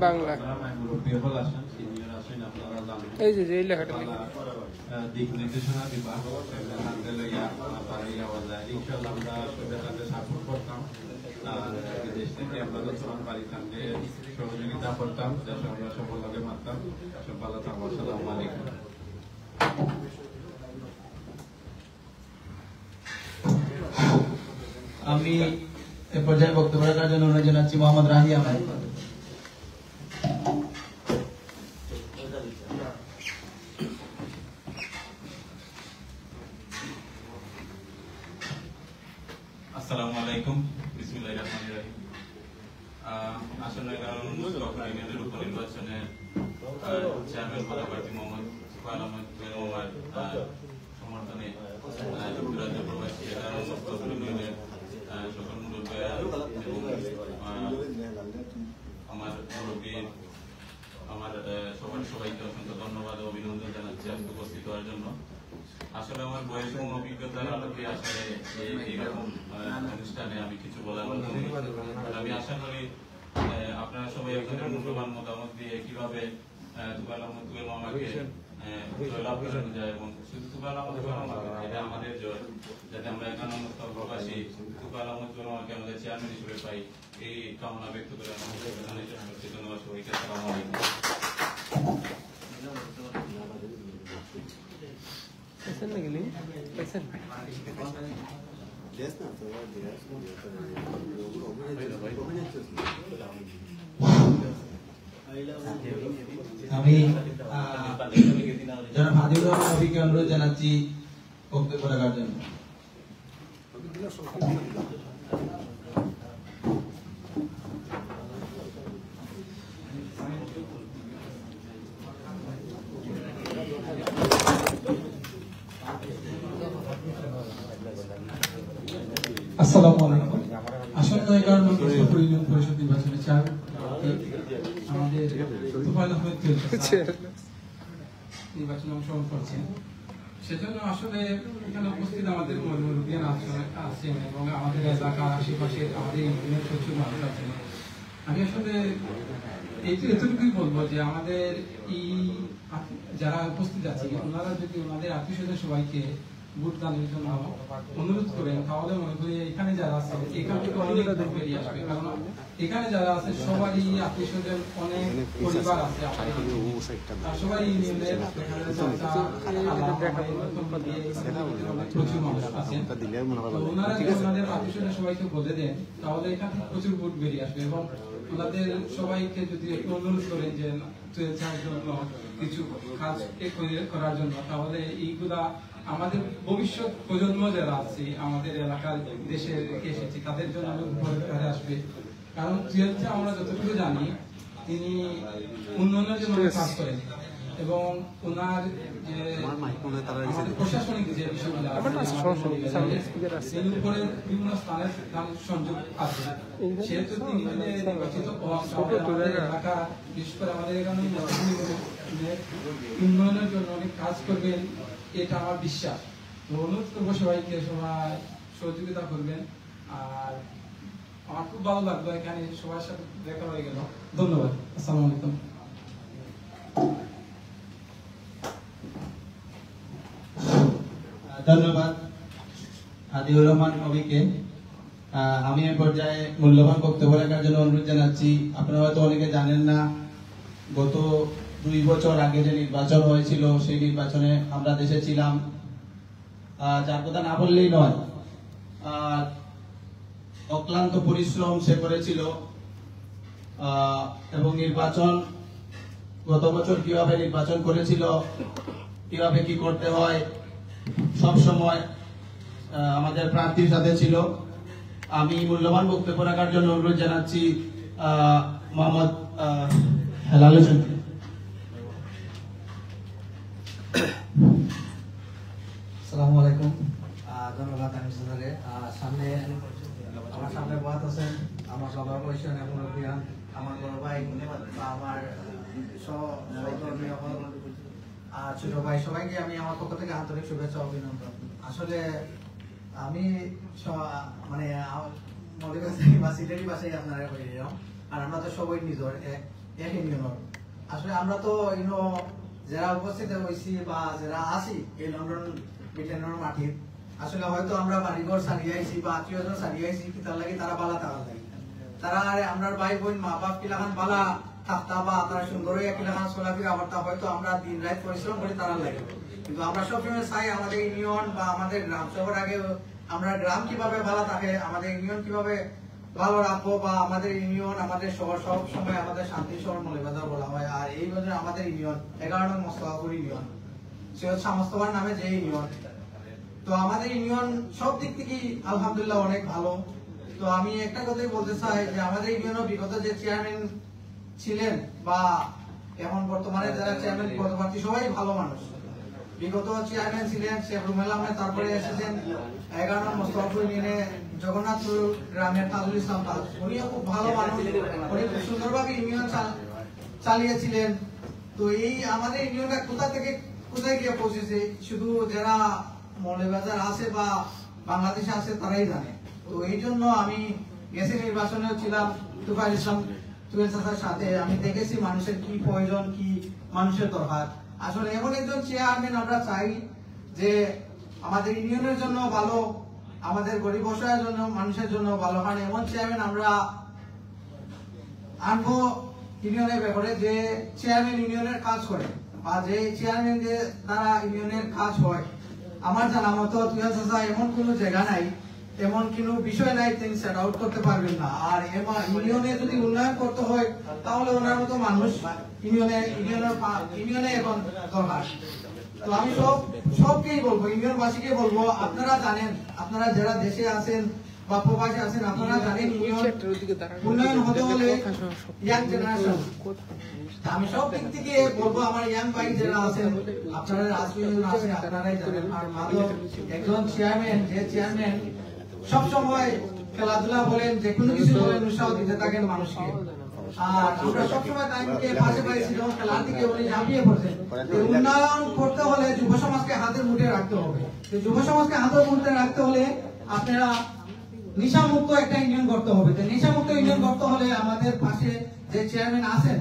বাংলা এই যে লেখাটা দিক নির্দেশনা দিবা ইনশাআল্লাহ আমরা সাপোর্ট করতাম দেশ থেকে আমরা যখন পারিতাম যে সহযোগিতা করতাম দেশে আমরা সফলভাবে মারতাম। সব ভালো থাকবো। আসসালামু আলাইকুম। আমি এ পর্যায়ে বক্তব্য রাখার জন্য অনুরোধ জানাচ্ছি মোহাম্মদ রাহি আহমেদ। আসসালামু আলাইকুম। বিসমিল্লাহির রহমানির রহিম। আসন্ন 11 ইউনিয়নের উপনির্বাচনে চেয়ারম্যান পদপ্রার্থী মোহাম্মদ সুফায়াল আহমেদ বেগমের সমর্থনে যুক্তরাজ্য প্রবাসী 11 ইউনিয়নের সকল মুরব্বী এবং আমার মুরব্বী আমার সবাইকে অসংখ্য ধন্যবাদ ও অভিনন্দন জানাচ্ছি আজকে উপস্থিত হওয়ার জন্য। আসলে আমার বয়স এবং অভিজ্ঞতার আলোকে আসলে এইরকম অনুষ্ঠানে আমি কিছু বলার মতো আমি আশা করি আপনারা সবাই আপনাদের মূল্যবান মতামত দিয়ে কিভাবে তুফাইল আহমেদ তুফাইল মামাকে জয়লাভ করানো যায় এবং শুধু তুফাইল আহমেদ তুফাইল মামাকে এটা আমাদের জয়, যাতে আমরা এখানে প্রবাসী তুফাইল আহমেদ তুফাইল মামাকে আমাদের চেয়ারম্যান হিসেবে পাই, এই কামনা ব্যক্ত করে আমাদের ধন্যবাদ সবাইকে। আসসালামু আলাইকুম। আমি জনাব হাদিউর রহমান নবীকে অনুরোধ জানাচ্ছি বক্তব্য রাখার জন্য। আসসালামু আলাইকুম। আসন্ন 11 ইউনিয়ন পরিষদ নির্বাচনে আমাদের তুফাইল আহমেদ নির্বাচনে অংশগ্রহণ করছেন। সেজন্য আসলে এখানে উপস্থিত আমাদের মুরব্বিয়ান আছেন এবং আমাদের এলাকার আশেপাশে আমাদের ইউনিয়নের প্রচুর মানুষ আছেন। আমি আসলে এতটুকুই বলবো যে আমাদের এই যারা উপস্থিত আছে ওনারা যদি ওনাদের আত্মীয় স্বজন সবাইকে ভোট দানের জন্য অনুরোধ করেন, তাহলে মনে করি এখানে যারা আছে এখান থেকে অনেক লোক বেরিয়ে আসবে। কারণ এখানে যারা আছে সবারই আত্মীয় স্বজন অনেক পরিবার আছে, সবাই ইউনিয়নের প্রচুর মানুষ আছেন। ওনারা যদি ওনাদের আত্মীয় স্বজন সবাইকে বলে দেন তাহলে এখান থেকে প্রচুর ভোট বেরিয়ে আসবে এবং ওনাদের সবাইকে যদি একটু অনুরোধ করেন যে জন্য কিছু কাজ করার জন্য, তাহলে এইগুলা আমাদের ভবিষ্যৎ প্রজন্ম যারা আছে আমাদের এলাকার দেশে রেখে এসেছি তাদের জন্য ঘরে আসবে। কারণ আমরা যতটুকু জানি তিনি উন্নয়নের জন্য কাজ করেন এবং ওনার যে প্রশাসনিক যে বিষয়গুলো উপরে বিভিন্ন স্থানের সংযোগ আছে, সেহেতু তিনি নির্বাচিত এলাকা বিশেষ করে আমাদের এখানে উন্নয়নের জন্য অনেক কাজ করবেন, এটা আমার বিশ্বাস। অনুরোধ করবো সবাইকে সবাই সহযোগিতা করবেন। আর আমার খুব ভালো লাগলো এখানে সবার সাথে দেখা হয়ে গেল। ধন্যবাদ। আসসালামু আলাইকুম। ধন্যবাদ হাদিউর রহমান নবীকে। আমি এই পর্যায়ে মূল্যবান বক্তব্য রাখার জন্য অনুরোধ জানাচ্ছি। আপনারা হয়তো অনেকে জানেন না, গত 2 বছর আগে যে নির্বাচন হয়েছিল সেই নির্বাচনে আমরা দেশে ছিলাম, যার কথা না বললেই নয়। অক্লান্ত পরিশ্রম সে করেছিল এবং নির্বাচন গত বছর কিভাবে নির্বাচন করেছিল, কিভাবে কি করতে হয় সব সময় আমাদের প্রার্থীর সাথে ছিল। আমি মূল্যবান বক্তব্য রাখার জন্য অনুরোধ জানাচ্ছি মোহাম্মদ হেলাল হোসেনকে। আসসালামু আলাইকুম। ধন্যবাদ। আমি সামনে আমার সামনে হোসেন, আমার বাবার বয়সী অনেক মুরব্বিয়ান, আমার বড় ভাই, আমার সহকর্মী আর ছোট ভাই, সবাইকে আমি আমার পক্ষ থেকে আন্তরিক শুভেচ্ছা অভিনন্দন। আসলে আমি মানে মৌলিকবাসী বা সিলেটি ভাষায় আপনারা হয়ে যাও, আর আমরা তো সবাই নিজের এক ইউনিয়নের। আসলে আমরা তো যারা উপস্থিত হয়েছি বা যারা আছি এই লন্ডন ব্রিটেনের মাটির, আসলে হয়তো আমরা বাড়িঘর ছাড়িয়ে আইছি বা আত্মীয়জন ছাড়িয়ে আইছি, কি তার লাগে তারা বালা তারা লাগে, তারা আমরা ভাই বোন মা বাপ কিলাখান বালা থাকতা বা তারা সুন্দর হয়ে কিলাখান চলাফেরা করতা, হয়তো আমরা দিন রাত পরিশ্রম করি তারা লাগে। কিন্তু আমরা সবসময় চাই আমাদের ইউনিয়ন বা আমাদের গ্রাম সবার আগে আমরা গ্রাম কিভাবে ভালো থাকে, আমাদের ইউনিয়ন কিভাবে ভালো রাখবো, বা আমাদের ইউনিয়ন আমাদের শহর সব সময় আমাদের শান্তি শহর মৌলভীবাজার বলা হয়। আর এই বছর আমাদের ইউনিয়ন 11 নং মোস্তফাপুর ইউনিয়ন, সৈয়দ শাহ মোস্তফার নামে যে ইউনিয়ন। তো আমাদের ইউনিয়ন সব দিক থেকে আলহামদুলিল্লাহ অনেক ভালো। তো আমি একটা কথাই বলতে চাই যে আমাদের ইউনিয়নের বিগত যে চেয়ারম্যান ছিলেন বা এখন বর্তমানে যারা চেয়ারম্যান পদপ্রার্থী সবাই ভালো মানুষ। বিগত চেয়ারম্যান ছিলেন শেখ রুমেল আহমেদ, তারপরে এসেছেন 11 নং মোস্তফাপুর ইউনিয়নে জগন্নাথপুর গ্রামের তাজুল ইসলাম তাজ, উনিও খুব ভালো মানুষ, উনি খুব সুন্দরভাবে ইউনিয়ন চালিয়েছিলেন। তো এই আমাদের ইউনিয়নটা কোথা থেকে কোথায় গিয়ে পৌঁছেছে শুধু যারা মৌলভীবাজার আছে বা বাংলাদেশে আছে তারাই জানে। তো এই জন্য আমি গেছে নির্বাচনেও ছিলাম তুফাইল ইসলাম তুফাইল চাচার সাথে, আমি দেখেছি মানুষের কি প্রয়োজন, কি মানুষের দরকার। আসলে এমন একজন চেয়ারম্যান আমরা চাই যে আমাদের ইউনিয়নের জন্য ভালো, আমাদের গরিব অসহায়ের জন্য মানুষের জন্য ভালো। কারণ এমন চেয়ারম্যান আমরা আনবো ইউনিয়নের ব্যাপারে যে চেয়ারম্যান ইউনিয়নের কাজ করে, বা যে চেয়ারম্যান যে দ্বারা ইউনিয়নের কাজ হয়। আমার জানা মতো তুফাইল চাচা এমন কোনো জায়গা নাই, এমন কোনো বিষয় নাই তিনি সেট আউট করতে পারবেন না। আর ইউনিয়নে যদি উন্নয়ন করতে হয় তাহলে ওনার মতো মানুষ ইউনিয়নে এখন দরকার। তো আমি সবকেই বলবো, ইউনিয়নবাসীকে বলবো, আপনারা জানেন, আপনারা যারা দেশে আছেন বা প্রবাসে আছেন, আপনারা জানেন ইউনিয়ন উন্নয়ন হতে হলে ইয়াং জেনারেশন। আমি সব দিক থেকে বলবো আমার ইয়াং ভাই যারা আছেন, আপনারা রাজনীতি আছেন, আপনারাই জানেন। আর মাধব একজন চেয়ারম্যান, যে চেয়ারম্যান সবসময় খেলাধুলা বলেন, যে কোনো কিছু বলেন, উৎসাহ দিতে থাকেন মানুষকে। আর আমরা সবসময় টাইমকে পাশে পাইছি, যখন খেলার দিকে উনি ঝাঁপিয়ে পড়ছেন। উন্নয়ন করতে হলে যুব সমাজকে হাতের মুঠে রাখতে হবে। যুব সমাজকে হাতের মুঠে রাখতে হলে আপনারা নেশামুক্ত একটা ইউনিয়ন করতে হবে। নেশামুক্ত ইউনিয়ন করতে হলে আমাদের পাশে যে চেয়ারম্যান আছেন,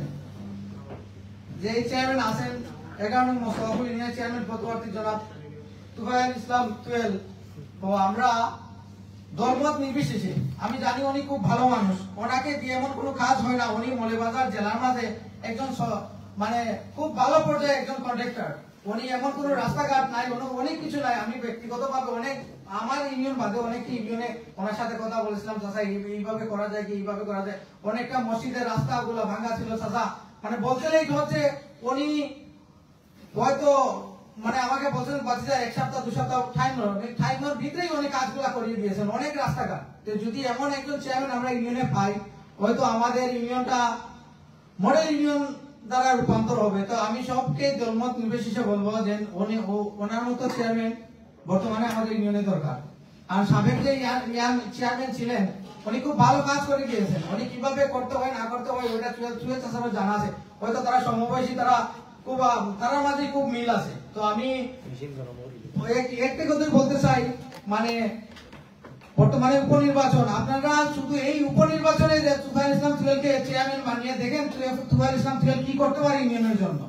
11 নং মোস্তফাপুর ইউনিয়ন চেয়ারম্যান পদপ্রার্থী জনাব তুফাইল ইসলাম তুফাইল। তো আমরা দলমত নির্বিশেষে, আমি জানি উনি খুব ভালো মানুষ, ওনাকে দিয়ে এমন কোনো কাজ হয় না। উনি মৌলভীবাজার জেলার মাঝে একজন মানে খুব ভালো পর্যায়ে একজন কন্ট্রাক্টর। উনি এমন কোনো রাস্তাঘাট নাই, অনেক কিছু নাই। আমি ব্যক্তিগতভাবে অনেক আমার ইউনিয়ন বাদে অনেকটি ইউনিয়নে ওনার সাথে কথা বলেছিলাম, চাচা এইভাবে করা যায় কি, এইভাবে করা যায়। অনেকটা মসজিদের রাস্তাগুলো ভাঙা ছিল চাচা, মানে বলতেই হচ্ছে উনি হয়তো মানে আমাকে বলছেন বাঁচে যায় 1 সপ্তাহ 2 সপ্তাহ টাইমের ভিতরেই অনেক কাজগুলা করিয়ে দিয়েছেন, অনেক রাস্তাঘাট। তো যদি এমন একজন চেয়ারম্যান আমরা ইউনিয়নে পাই, হয়তো আমাদের ইউনিয়নটা মডেল ইউনিয়ন দ্বারা রূপান্তর হবে। তো আমি সবকে দলমত নির্বিশেষে বলবো যে ওনার মতো চেয়ারম্যান বর্তমানে আমাদের ইউনিয়নে দরকার। আর সাবেক যে চেয়ারম্যান ছিলেন উনি খুব ভালো কাজ করে গিয়েছেন। উনি কিভাবে করতে হয় না করতে হয় ওইটা তুফাইল চাচার জানা আছে, হয়তো তারা সমবয়সী, তারা মাঝে খুব মিল আছে। তো আমি একটা কথাই বলতে চাই, মানে বর্তমানে উপনির্বাচন, আপনারা শুধু এই উপনির্বাচনে যে তুফাইল ইসলাম তুফাইলকে চেয়ারম্যান বানিয়ে দেখেন তুফাইল ইসলাম তুফাইল কি করতে পারে ইউনিয়নের জন্য।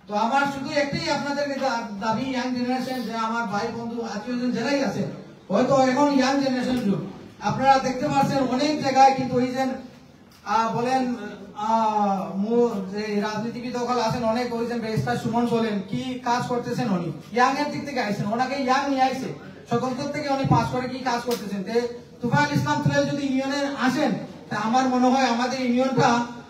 তো আমার শুধু একটাই আপনাদেরকে দাবি, ইয়াং জেনারেশন, যে আমার ভাই বন্ধু আত্মীয়জন যারাই আছে, হয়তো এখন ইয়াং জেনারেশন যুগ, আপনারা দেখতে পাচ্ছেন অনেক জায়গায় কিন্তু ওই যে বলেন যে রাজনীতিবিদ সকল আছেন অনেক, ওই যে ব্যারিস্টার সুমন বলেন, কি কাজ করতেছেন উনি, ইয়াং এর দিক থেকে আইছেন, ওনাকে ইয়াং নিয়ে আইছে, সকল থেকে উনি পাস করে কি কাজ করতেছেন। তুফাইল ইসলাম তুফাইল যদি ইউনিয়নে আসেন, তা আমার মনে হয় আমাদের ইউনিয়নটা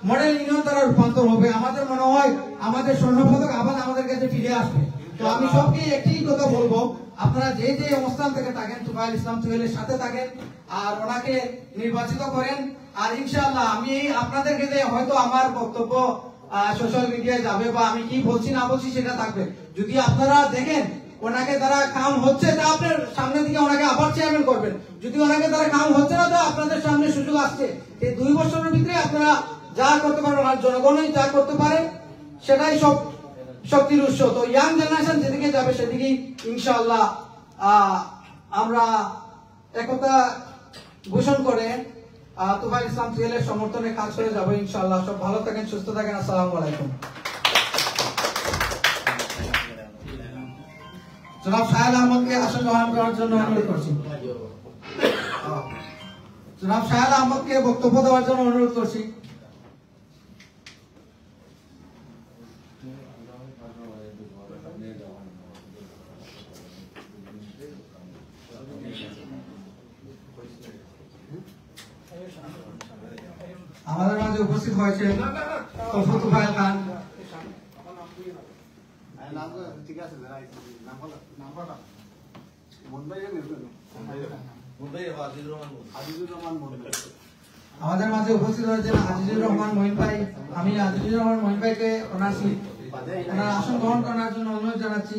মডেল ইউনিয়ন দ্বারা রূপান্তর হবে। আমাদের মনে হয় আমাদের স্বর্ণপদক আবার আমাদের কাছে ফিরে আসবে। তো আমি সবকে একটি কথা বলবো, আপনারা যে যে অবস্থান থেকে থাকেন তুফাইল ইসলাম তুফাইলের সাথে থাকেন আর ওনাকে নির্বাচিত করেন। আর ইনশাআল্লাহ আমি আপনাদেরকে হয়তো আমার বক্তব্য সোশ্যাল মিডিয়ায় যাবে বা আমি কি বলছি না বলছি সেটা থাকবে। যদি আপনারা দেখেন ওনাকে দ্বারা কাম হচ্ছে, তা আপনার সামনে দিকে ওনাকে আবার চেয়ারম্যান করবেন। যদি ওনাকে দ্বারা কাম হচ্ছে না, তো আপনাদের সামনে সুযোগ আসছে, এই 2 বছরের ভিতরে আপনারা যা করতে পারেন, আর জনগণই যা করতে পারে সেটাই সব শক্তির উৎস। তো ইয়াং জেনারেশন যেদিকে যাবে সেদিকেই ইনশাআল্লাহ আমরা একতা ঘোষণ করে তুফাইল ইসলাম তুয়েলের সমর্থনে কাজ করে যাবো ইনশাআল্লাহ। সব ভালো থাকেন, সুস্থ থাকেন। আসসালামু আলাইকুম। জনাব শাহেল আহমদকে আসন গ্রহণ করার জন্য অনুরোধ করছি। জনাব শাহেল আহমদকে বক্তব্য দেওয়ার জন্য অনুরোধ করছি। আমাদের মাঝে উপস্থিত হয়েছে তুফাইল খান। আমাদের মাঝে উপস্থিত হয়েছেন আজিজুর রহমান মঈন ভাই। আমি আজিজুর রহমান মঈন ভাইকে ওনার আসন গ্রহণ করার জন্য অনুরোধ জানাচ্ছি।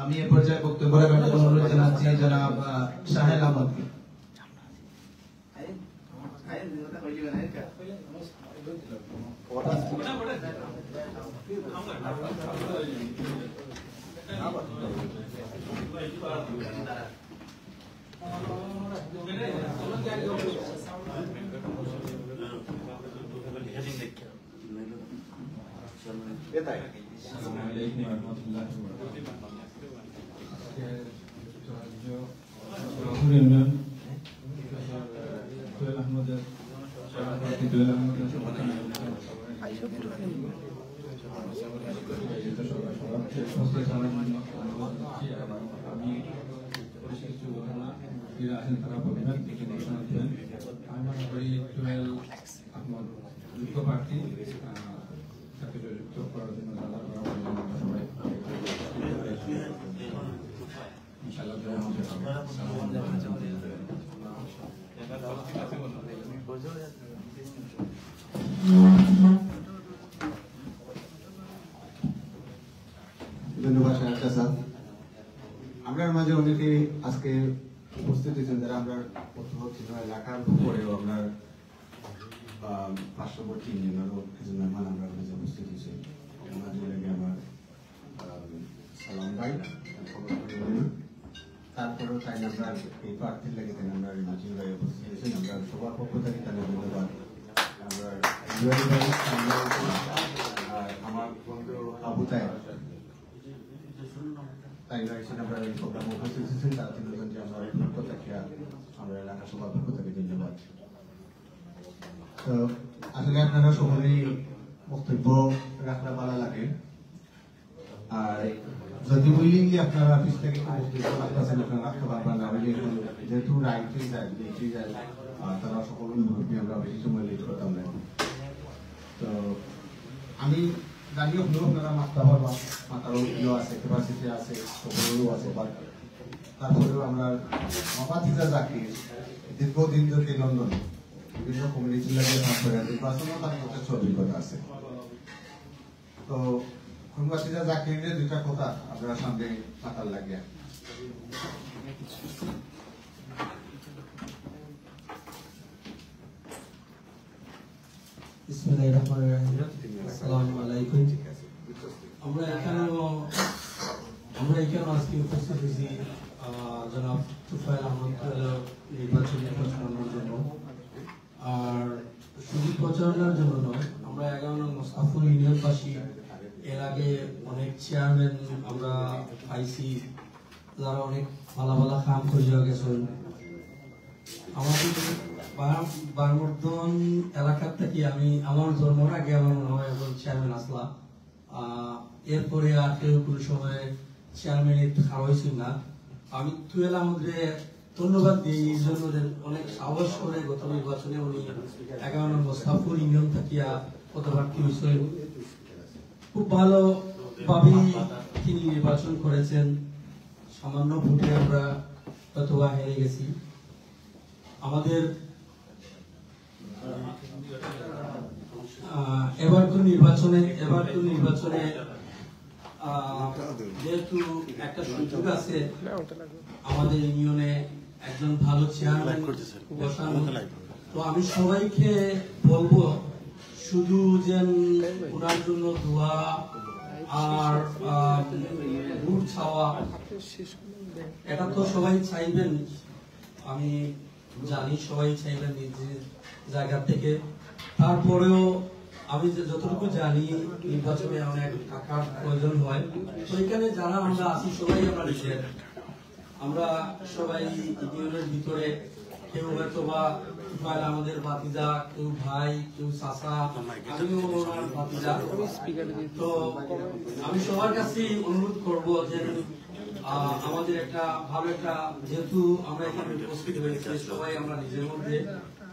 আমি এ পর্যায়ে বক্তব্য রাখার জন্য অনুরোধ জানাচ্ছি জনাব শাহেল আহমদকে। ধন্যবাদ শাহেদ চাচা। আমরা মাঝে অনেকে আজকে উপস্থিত হয়েছেন যারা আমরা এলাকার পরেও আমরা পার্শ্ববর্তী ইউনিয়নেরও কিছু মেহমান আমরা মাঝে উপস্থিত হয়েছি। আমার সালাম ভাই, তারপরেও তাই আমরা এই প্রার্থীর লাগে তাই আমরা নাজিম ভাই উপস্থিত হয়েছেন। আমরা সবার পক্ষ থেকে তাদের ধন্যবাদ। আমরা আমার বন্ধু আবু তাই আমরা এই প্রোগ্রামে উপস্থিত হয়েছেন। তারা তিনজন যে আমরা পক্ষ থেকে আমরা এলাকা সবার পক্ষ থেকে ধন্যবাদ। তো আসলে আপনারা সকলেই বক্তব্য রাখলে ভালো লাগে। আর যদি উইলিংলি আপনারা অফিস থেকে বক্তব্য রাখতেছেন আপনারা রাখতে পারবেন না। যেহেতু রাইটে যায় লেটে যায় তারা সকল মুরব্বী আমরা বেশি সময় লেট করতাম না। তো আমি জানি আপনারা মাতারও প্রিয় আছে, ক্যাপাসিটি আছে, সকলেরও আছে, বাট তারপরেও আমরা মামাতিজা জাকির দীর্ঘদিন ধরে লন্ডনে বিভিন্ন কমিউনিটি লাগে নির্বাচনও তার যথেষ্ট অভিজ্ঞতা আছে। তো খুনবাসীরা জাকিরের দুইটা কথা আপনারা সামনে মাথার লাগিয়া। আসসালামু আলাইকুম। আমরা এখানে আজকে উপস্থিত হয়েছি জনাব তুফাইল আহমদ নির্বাচনী প্রচারণার জন্য। আর শুধু প্রচারণার জন্য নয়, আমরা 11 নং মুস্তাফুর ইউনিয়নবাসী এর আগে অনেক চেয়ারম্যান আমরা পাইছি যারা অনেক ভালো ভালো কাম করিয়া গেছেন। আমাদের বারমর্দন এলাকার থেকে আমার জন্মের আগে আমার মনে হয় একজন চেয়ারম্যান আসলা। এরপরে আর কেউ কোনো সময় চেয়ারম্যান হয়েছিল না। আমি তুয়েল আমাদের ধন্যবাদ দিই এই জন্য অনেক সাহস করে গত নির্বাচনে উনি 11 নম্বর মুস্তাফুর ইউনিয়ন থাকিয়া পদপ্রার্থী হয়েছিলেন। খুব ভালোভাবেই তিনি নির্বাচন করেছেন। সামান্য ভোটে আমরা অথবা হেরে গেছি। আমাদের এবার তো নির্বাচনে যেহেতু একটা সুযোগ আছে, আমাদের ইউনিয়নে একজন ভালো চেয়ারম্যান বসানো, তো আমি সবাইকে বলবো শুধু যেন ওনার জন্য দোয়া আর ভোট চাওয়া, এটা তো সবাই চাইবেন, আমি জানি সবাই চাইবেন নিজ জায়গা থেকে। তারপরেও আমি যতটুকু জানি নির্বাচনে অনেক টাকার প্রয়োজন হয়, তো এখানে যারা আমরা আছি সবাই আমরা নিজের, আমরা সবাই ইউনিয়নের ভিতরে কেউ হয়তো বা আমাদের ভাতিজা, কেউ ভাই, কেউ চাচা, আমিও ওনার ভাতিজা। তো আমি সবার কাছে অনুরোধ করবো যে আমাদের একটা ভালো একটা, যেহেতু আমরা এখানে উপস্থিত হয়েছি সবাই আমরা নিজের মধ্যে,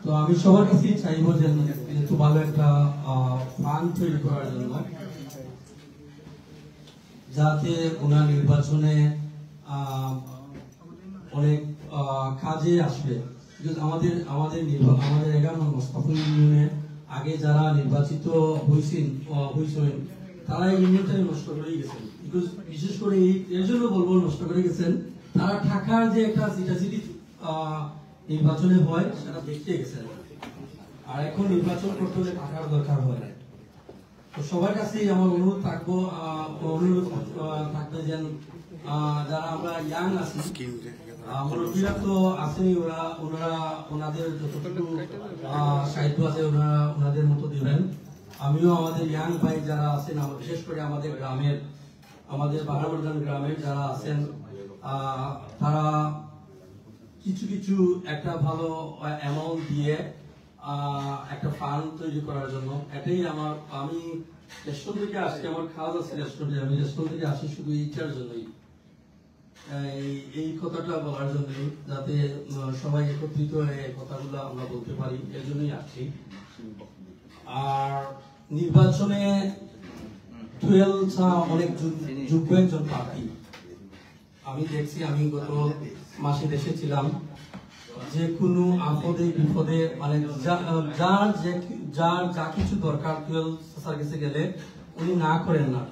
তো আমি সবার কাছেই চাইবো যে যেহেতু ভালো একটা ফান্ড তৈরি করার জন্য, যাতে ওনার নির্বাচনে অনেক কাজে আসবে। আমাদের 11 নং মোস্তাফা ইউনিয়নে আগে যারা নির্বাচিত হয়েছেন তারা এই ইউনিয়নটা নষ্ট করে গেছেন। বিশেষ করে এর জন্য বলবো নষ্ট করে গেছেন, তারা ঢাকার যে একটা সিটি নির্বাচনে হয় সেটা দেখতে গেছেন, আর এখন নির্বাচন করতে হলে টাকার দরকার হয়। তো সবার কাছেই আমার অনুরোধ থাকবে যেন যারা আমরা ইয়াং আছি, মুরব্বীরা তো আছেনই, ওনারা ওনাদের যতটুকু সাহিত্য আছে ওনাদের মতো দিবেন। আমিও আমাদের ইয়াং ভাই যারা আছেন, বিশেষ করে আমাদের গ্রামের, আমাদের বারাবরদান গ্রামের যারা আছেন, তারা কিছু একটা ভালো অ্যামাউন্ট দিয়ে একটা ফান্ড তৈরি করার জন্য, এটাই আমি রেস্টুরেন্ট থেকে আসছি, আমার খাওয়া আছে রেস্টুরেন্টে, আমি রেস্টুরেন্ট থেকে আসি শুধু এইটার জন্যই, এই কথাটা বলার জন্যই, যাতে সবাই একত্রিত হয়ে কথাগুলো আমরা বলতে পারি, এর জন্যই আসছি। আর নির্বাচনে 12 অনেক যোগ্য একজন প্রার্থী আমি দেখছি। আমি গত মাসে দেশে ছিলাম, যে কোনো আপদে বিপদে মানে যার যা কিছু দরকার 12 স্যার কাছে গেলে উনি না করেন না।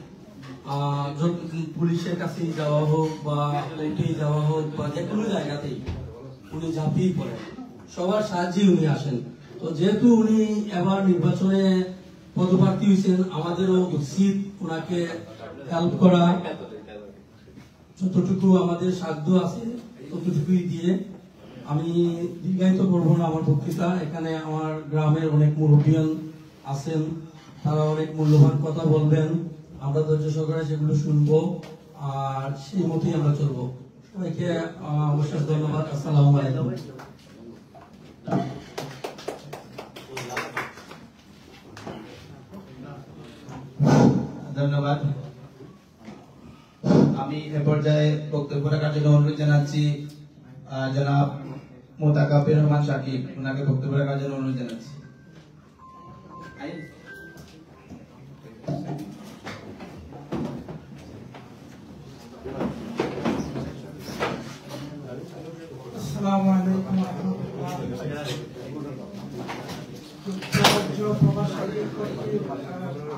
পুলিশের কাছে যাওয়া হোক বা কোর্টে যাওয়া হোক বা যে কোনো জায়গাতেই উনি ঝাঁপিয়ে পড়েন, সবার সাহায্যে উনি আসেন। তো যেহেতু উনি এবার নির্বাচনে পদপ্রার্থী হয়েছেন, আমাদেরও উচিত ওনাকে হেল্প করা, যতটুকু আমাদের সাধ্য আছে ততটুকুই দিয়ে। আমি দীর্ঘায়িত করবো না আমার বক্তৃতা, এখানে আমার গ্রামের অনেক মুরব্বীয়ান আছেন, তারা অনেক মূল্যবান কথা বলবেন, আমরা ধৈর্য সহকারে সেগুলো শুনবো আর সেই মতোই আমরা চলবো। সবাইকে অবশ্যই ধন্যবাদ। আসসালামু আলাইকুম। ধন্যবাদ। আমি এ পর্যায়ে বক্তব্য রাখার জন্য অনুরোধ জানাচ্ছি জনাব মোতাকাব্বির রহমান শাকিব, ওনাকে বক্তব্য রাখার জন্য অনুরোধ জানাচ্ছি। আসসালামু আলাইকুম ওয়া রাহমাতুল্লাহ।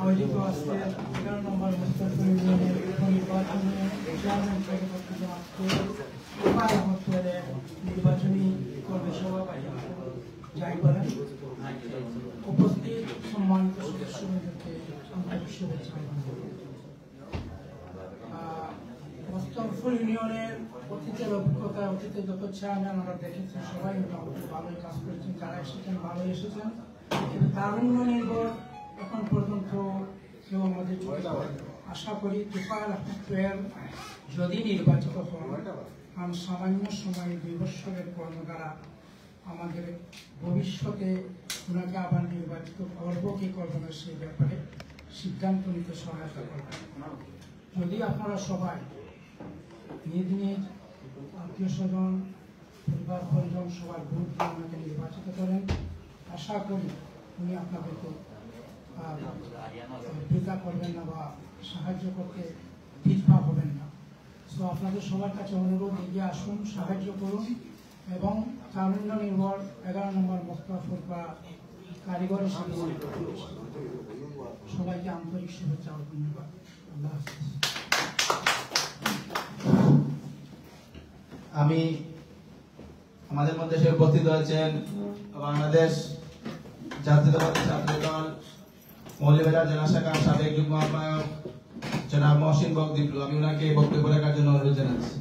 আয়োজিত আজকে 11 নম্বর মোস্তাফা ইউনিয়নের নির্বাচনে চেয়ারম্যান থেকে নির্বাচনী কর্মী সভাপতি যাই বলেন, উপস্থিত সম্মানিত সদস্যদেরকে আন্তরিক শুভেচ্ছা। মোস্তাফা ইউনিয়নের অতীতের অভিজ্ঞতা, অতীতে যত চেয়ারম্যান আমরা দেখেছি সবাই মোটামুটি ভালোই কাজ করেছেন, যারা এসেছেন ভালোই এসেছেন, কিন্তু তারুণ্য নির্ভর এখন পর্যন্ত কেউ আমাদের আশা করি তুফাইল আহমেদ তোয়েল যদি নির্বাচিত হন, কারণ সামান্য সময় 2 বছরের কর্মধারা আমাদের ভবিষ্যতে ওনাকে আবার নির্বাচিত করবো কি করবো না সেই ব্যাপারে সিদ্ধান্ত নিতে সহায়তা করবেন। যদি আপনারা সবাই নিজ নিজ আত্মীয় স্বজন, পরিবার পরিজন সবার ভোট দিয়ে ওনাকে নির্বাচিত করেন, আশা করি উনি আপনাদেরকে ভিক্ষা করবেন না বা সাহায্য করতে পিছপা হবেন না। তো আপনাদের সবার কাছে অনুরোধ, এগিয়ে আসুন, সাহায্য করুন এবং তারুণ্য নির্ভর 11 নম্বর মোস্তাফুর বা কারিগরের সাথে সবাইকে আন্তরিক শুভেচ্ছা ও ধন্যবাদ। আল্লাহ হাফেজ। আমি আমাদের মধ্যে সে উপস্থিত হয়েছেন বাংলাদেশ জাতীয়তাবাদী ছাত্র দল মৌলভীবাজার জেলা শাখার সাবেক যুগ্ম আহ্বায়ক জনাব মহসিন বকদিপ্লু, আমি ওনাকে বক্তব্য রাখার জন্য অনুরোধ জানাচ্ছি।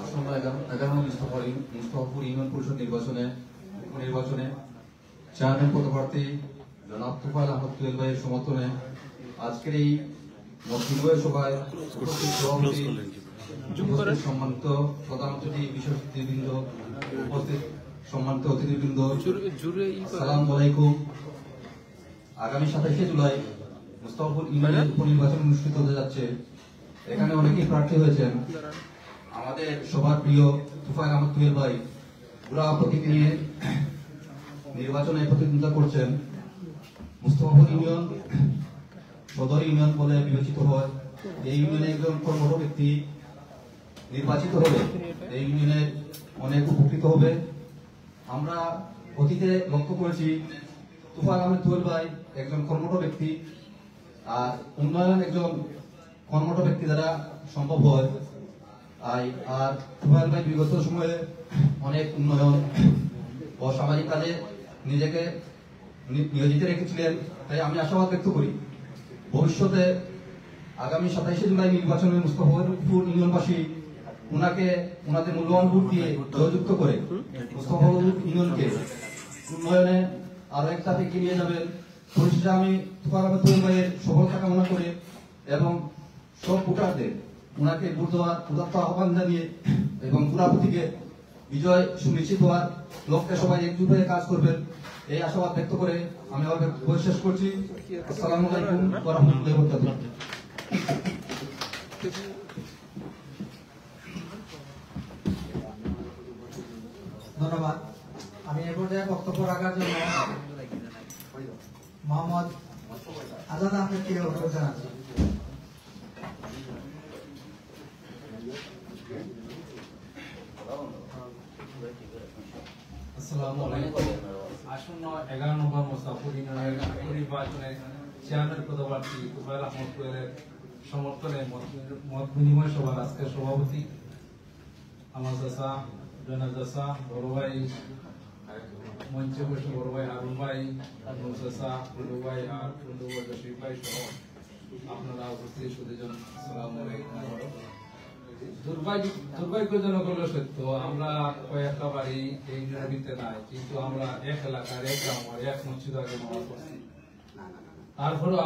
আসন্ন 11 মুস্তাফাপুর ইউনিয়ন পরিষদ নির্বাচনে চেয়ারম্যান পদপ্রার্থী জনাব তুফাইল আহমদ তুয়েল ভাইয়ের সমর্থনে আজকের এই মত বিনিময় সভায় উপস্থিত সম্মানিত প্রধান অতিথি, বিশেষ অতিথিবৃন্দ, উপস্থিত সম্মানিত অতিথিবৃন্দ, আসসালামু আলাইকুম। আগামী 27শে জুলাই মুস্তাফাপুর ইউনিয়নের উপনির্বাচন অনুষ্ঠিত হতে যাচ্ছে। এখানে অনেকেই প্রার্থী হয়েছেন। আমাদের সবার প্রিয় তুফাইল আহমদ তুয়েল ভাই পুরা প্রতীক নিয়ে নির্বাচনে প্রতিদ্বন্দ্বিতা করছেন। মুস্তাফাপুর ইউনিয়ন সদর ইউনিয়ন বলে বিবেচিত হয়। এই ইউনিয়নে একজন কর্মঠ ব্যক্তি নির্বাচিত হলে এই ইউনিয়নের অনেক উপকৃত হবে। আমরা অতীতে লক্ষ্য করেছি তুফাইল আহমদ তুয়েল ভাই একজন কর্মঠ ব্যক্তি, আর উন্নয়ন একজন কর্মঠ ব্যক্তি দ্বারা সম্ভব হয়। আর তুফাইল ভাই বিগত সময়ে অনেক উন্নয়ন ও সামাজিক কাজে নিজেকে নিয়োজিত রেখেছিলেন। তাই আমি আশাবাদ ব্যক্ত করি ভবিষ্যতে আগামী 27শে জুলাই নির্বাচনে মুস্তাফাপুর ইউনিয়নবাসী ওনাকে ওনাদের মূল্যবান ভোট দিয়ে জয়যুক্ত করে মুস্তাফাপুর ইউনিয়নকে উন্নয়নে আরো এক ধাপ এগিয়ে নিয়ে যাবেন। পরিশেষে আমি তুফাইল আহমদ তুয়েল ভাইয়ের সফলতা কামনা করে এবং সব ভোটারদের ওনাকে ভোট দেওয়ার উদাত্ত আহ্বান জানিয়ে এবং পুরা প্রতীকে বিজয় সুনিশ্চিত হওয়ার লক্ষ্যে সবাই একজুট হয়ে কাজ করবেন এই আশাবাদ ব্যক্ত করে আমি আমার বক্তব্য শেষ করছি। আসসালামু আলাইকুম ওয়া রাহমাতুল্লাহি ওয়া বারাকাতুহু। ধন্যবাদ। আমি এ পর্যায়ে বক্তব্য রাখার জন্য মোহাম্মদ আজাদ আহমেদকে অনুরোধ জানাচ্ছি। আসসালামু আলাইকুম। আসন্ন 11 নম্বর মুস্তাফাপুর ইউনিয়নের নির্বাচনে চেয়ারম্যান পদপ্রার্থী তুফাইল আহমদ তুয়েলের সমর্থনে মত বিনিময় সভার আজকের সভাপতি আমার চাচা জনাব চাচা বড় ভাই, মঞ্চে বসে বড় ভাই হারুন ভাই, চাচা বড় ভাই আর বন্ধু জসিম ভাই সহ আপনারা উপস্থিত সুধীজন, আসসালামু আলাইকুম। দুর্ভাগ্যজনক হলো সত্য, আমরা কয়েকটা বাড়ি এই ইউনিয়নে নাই, কিন্তু আমরা এক এলাকার এক গ্রামের এক মসজিদ আগে নামাজ পড়ছি। তারপরেও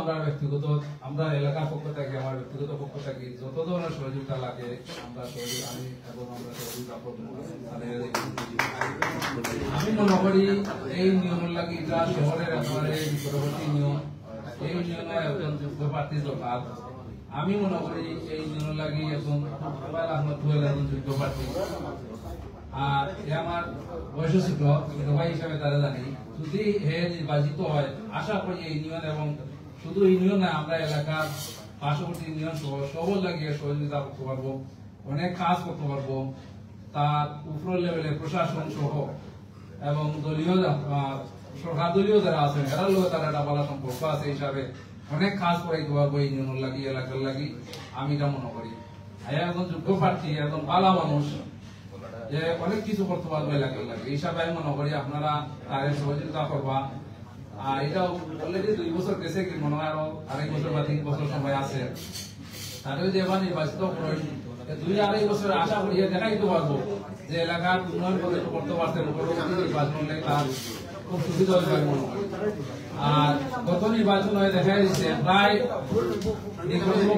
আমরা এলাকার পক্ষ থেকে আমার ব্যক্তিগত পক্ষ থেকে যত ধরনের সহযোগিতা লাগে আমরা সহযোগিতা করবো। আমি মনে করি এই নিয়মের লাগে এটা শহরের একেবারে নিকটবর্তী নিয়ম, এই নিয়মে একজন যোগ্য প্রার্থী দরকার। আমি মনে করি এই জন্য লাগি এখন তুফাইল আহমদ তুয়েল একজন যোগ্য প্রার্থী, আর আমার বয়স ছোট ভাই হিসাবে তারা জানি যদি হে নির্বাচিত হয় আশা করি এই ইউনিয়ন এবং শুধু ইউনিয়ন না আমরা এলাকার পার্শ্ববর্তী ইউনিয়ন সহ সবল লাগিয়ে সহযোগিতা করতে পারবো, অনেক কাজ করতে পারবো। তার উপর লেভেলে প্রশাসন সহ এবং দলীয় সরকার দলীয় যারা আছেন এরার লোক তারা একটা ভালো সম্পর্ক আছে হিসাবে অনেক কাজ করাইতে পারবো এই ইউনিয়ন লাগি এলাকার লাগি, আমি এটা মনে করি। একজন যোগ্য প্রার্থী একজন ভালো মানুষ যে অনেক কিছু করতে পারবো এলাকার লাগে এই হিসাবে আমি মনে করি আপনারা তাদের সহযোগিতা করবা। আর এটাও অলরেডি 2 বছর গেছে, কি মনে হয় আরো 2.5 বছর বা 3 বছর সময় আছে। তাদের যদি এবার নির্বাচিত করেন 2-2.5 বছর আশা করি দেখাইতে পারবো যে এলাকার উন্নয়ন করতে পারছেন, নির্বাচন হলে তার খুব সুবিধা হবে মনে হয়। আর গত নির্বাচন হয়ে দেখা যাচ্ছে প্রায়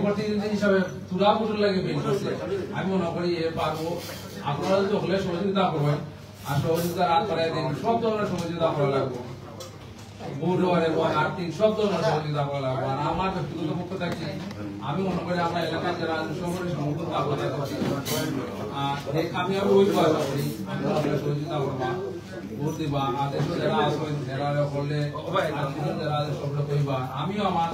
প্রতিনিধি হিসাবে তুলা পুজোর লাগে বের করছে। আমি মনে করি এ পারবো, আপনারা যদি হলে সহযোগিতা করবেন আর সহযোগিতা রাত করাই দেন, সব ধরনের সহযোগিতা করা লাগবে। বোর্ডওয়ার এবং আর্থিক সব ধরনের সহযোগিতা করা লাগবে। আর আমার ব্যক্তিগত পক্ষ থেকে আমি মনে করি আমরা এলাকায় যারা শহরের সমর্থন আপনাদের করছি আমি ওই আশা করি সহযোগিতা করবা ভোট দিবা আদেশ যারা আসবেন যারা করলে যারা আদেশ সবটা কইবা আমিও আমার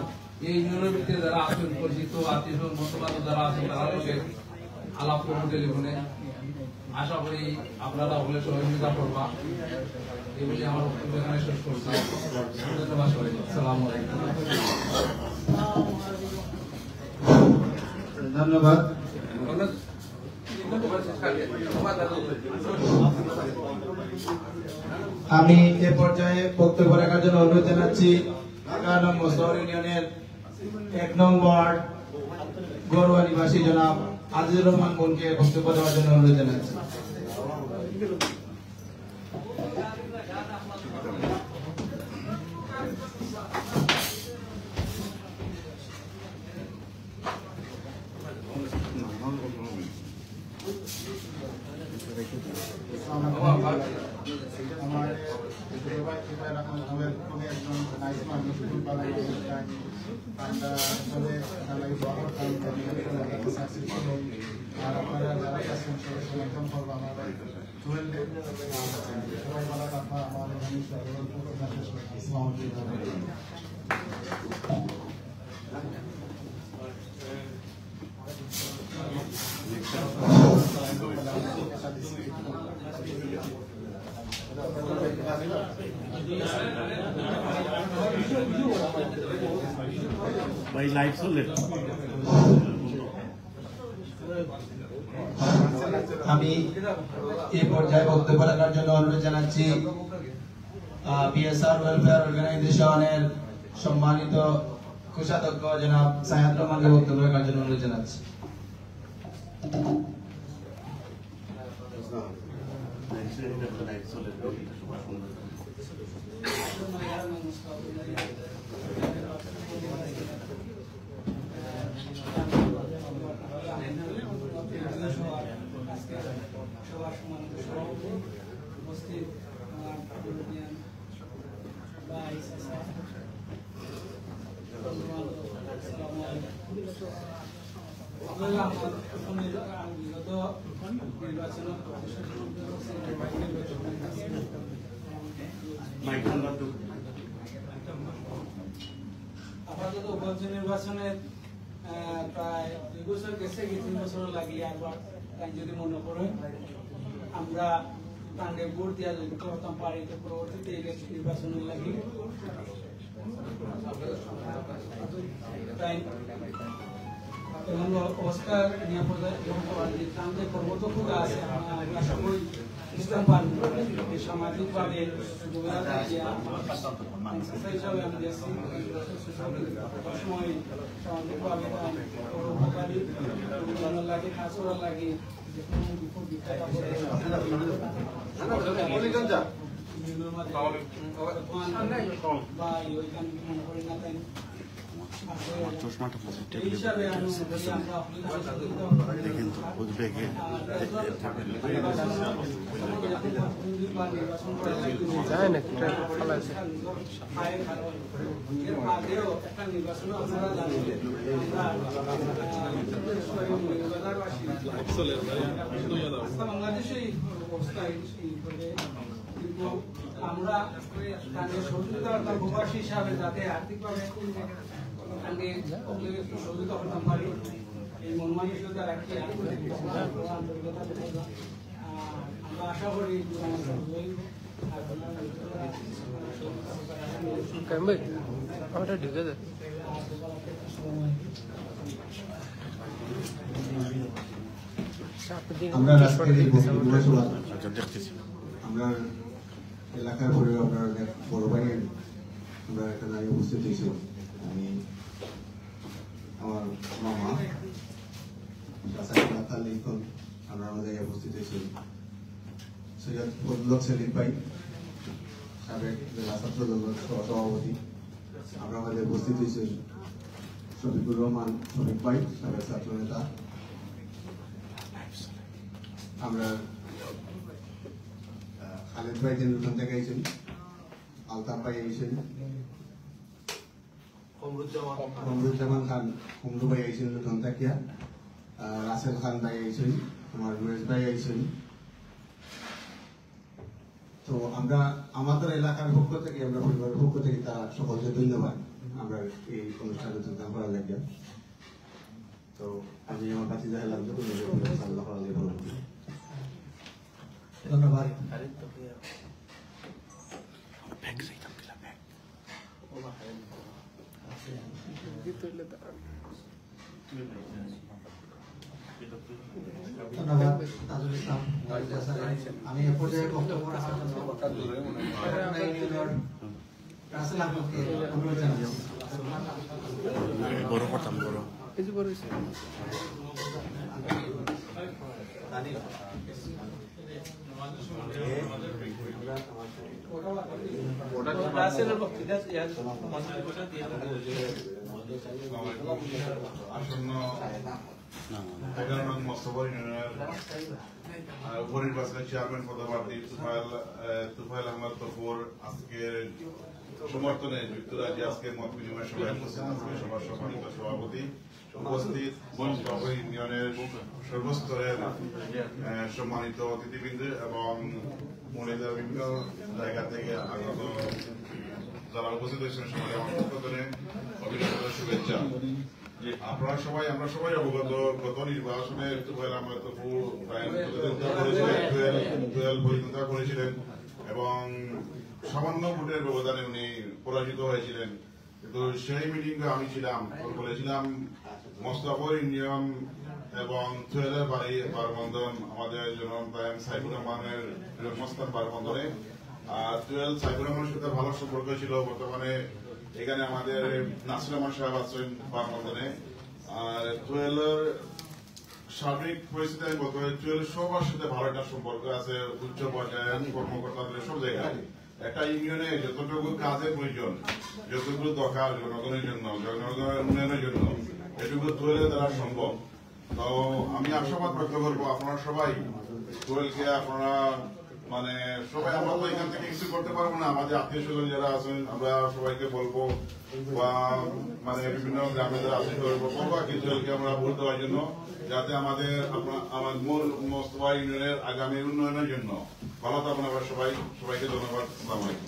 এই ইউনিয়নের ভিতরে যারা আসবেন পরিচিত আত্মীয় বন্ধু যারা আছেন তারা আলাপ করবো টেলিফোনে। আশা করি আপনারা হলে সহযোগিতা করবা এই বলে আমার বক্তব্য এখানে শেষ করছি। ধন্যবাদ সবাইকে। আসসালামু আলাইকুম। ধন্যবাদ। আমি এ পর্যায়ে বক্তব্য রাখার জন্য অনুরোধ জানাচ্ছি 11 নং মোস্তফা ইউনিয়নের 1 নং ওয়ার্ড গড়ুয়া নিবাসী জনাব আজিজুর রহমান বোনকে বক্তব্য দেওয়ার জন্য অনুরোধ জানাচ্ছি। আর আপনারা যারা আছেন সবাই সমর্থন করবো আমার সবাই ভালো থাকবা আমার भाई लाइव सुन ले আমি এই পর্যায়ে বক্তব্য রাখার জন্য অনুরোধ জানাচ্ছি বিএসআর ওয়েলফেয়ার অর্গানাইজেশনের সম্মানিত কোষাধ্যক্ষ জনাব সায়াদ রহমানকে বক্তব্য রাখার জন্য অনুরোধ জানাচ্ছি। আপাতত উপজেলা নির্বাচনে প্রায় 2 বছর গেছে, 3 বছর লাগে আবার তাই যদি মনে করেন আমরা তাঙ্গে ভোট দিয়া যদি করতাম পারি তো পরবর্তীতে নির্বাচনে লাগি তাই এমন অবস্থা নিয়ে পড়ে যে তাঙ্গে পর্বত খুব আছে আমরা সবাই ইসলাম পান সামাজিকভাবে সময় সামাজিকভাবে লাগে কাজ করার লাগে বা ওইখানে মনে করি না তাই হিসাবে বাংলাদেশে অবস্থা কিন্তু আমরা সহযোগিতা প্রবাসী হিসাবে যাতে আর্থিকভাবে সহযোগিতা করতাম পারি এই মন মানসিকতা রাখি আমরা আশা করি আমরা আজকের এই বক্তব্য সভা আমরা এলাকার পরে আপনার বড় ভাইয়ের আমরা এখানে উপস্থিত হয়েছি। আমি আমার মামা আমরা আমাদের উপস্থিত হয়েছি সৈয়দ ফজলুল সেলিম ভাই সাবেক জেলা ছাত্র দলের সভাপতি, আমরা আমাদের উপস্থিত হয়েছি শফিকুর রহমান শফিক ভাই সাবেক ছাত্র নেতা, আমরা খালেদ ভাই যিনি ওখান থেকে আইছেন, আলতাফ ভাই আইছেন, কমরুজ্জামান খান কুমরু ভাই আইছেন নতুন থাকিয়া, রাসেল খান ভাই আইছেন, আমার রুয়েজ ভাই আইছেন। তো আমরা আমাদের এলাকার পক্ষ থেকে, আমরা পরিবারের পক্ষ থেকে তারা সকলকে ধন্যবাদ আমরা এই অনুষ্ঠানে যোগদান করার লাগে। তো আমি আমার কাছে যাই লাগবে ধন্যবাদ। ধন্যবাদ তাজুল ইসলাম। আমি এ পর্যায়ে বক্তব্য রাখার জন্য রাসেল আহমদকে অনুরোধ জানাচ্ছি। বড় করতাম বড় আসন্ন 11 নং মস্তফা ইউনিয়নের উপনির্বাচনের চেয়ারম্যান পদপ্রার্থী তুফাইল আহমদ তপুর আজকের সমর্থনে যুক্তরাজ্যে আজকে মত বিনিময় সভায় উপস্থিত আজকে সভার সম্মানিত সভাপতি উপস্থিত মস্তফা ইউনিয়নের সর্বস্তরের সম্মানিত অতিথিবৃন্দ এবং মহিলা বিভিন্ন জায়গা থেকে আগত যারা উপস্থিত হয়েছেন সবাই আমার পক্ষ থেকে অভিনন্দন শুভেচ্ছা। আপনারা সবাই, আমরা সবাই অবগত, গত নির্বাচনে তুফাইল আহমদ তপু প্রতিদ্বন্দ্বিতা করেছিলেন এবং সামান্য ভোটের ব্যবধানে উনি পরাজিত হয়েছিলেন। কিন্তু সেই মিটিংয়ে আমি ছিলাম, বলেছিলাম মোস্তফা ইউনিয়ন এবং তুয়েলের বাড়ি বারবন্ধন আমাদের জনতায়ন সাইফুর রহমানের জন্মস্থান বারবন্ধনে। আর তুয়েল সাইফুর রহমানের সাথে ভালো সম্পর্ক ছিল। বর্তমানে এখানে আমাদের নাসির রহমান সাহেব আছেন বারবন্ধনে। আর তুয়েলের সার্বিক পরিস্থিতি আমি বলতে পারি, তুয়েলের সবার সাথে ভালো একটা সম্পর্ক আছে, উচ্চ পর্যায়ের কর্মকর্তাদের সব জায়গায়। একটা ইউনিয়নে যতটুকু কাজের প্রয়োজন, যতটুকু দরকার জনগণের জন্য, জনগণের উন্নয়নের জন্য, এটুকু তুয়েলের দ্বারা সম্ভব। তো আমি আশাবাদ ব্যক্ত করবো আপনারা সবাই তুয়েলকে আপনারা মানে সবাই, আমরা তো এখান থেকে কিছু করতে পারবো না, আমাদের আত্মীয় স্বজন যারা আছেন আমরা সবাইকে বলবো বা মানে বিভিন্ন গ্রামে যারা আত্মীয় বলবো আর কি তুয়েলকে আমরা ভোট দেওয়ার জন্য, যাতে আমাদের আমার মূল মোস্তফা ইউনিয়নের আগামী উন্নয়নের জন্য। ভালো থাকুন আবার সবাই, সবাইকে ধন্যবাদ। আসসালামু আলাইকুম।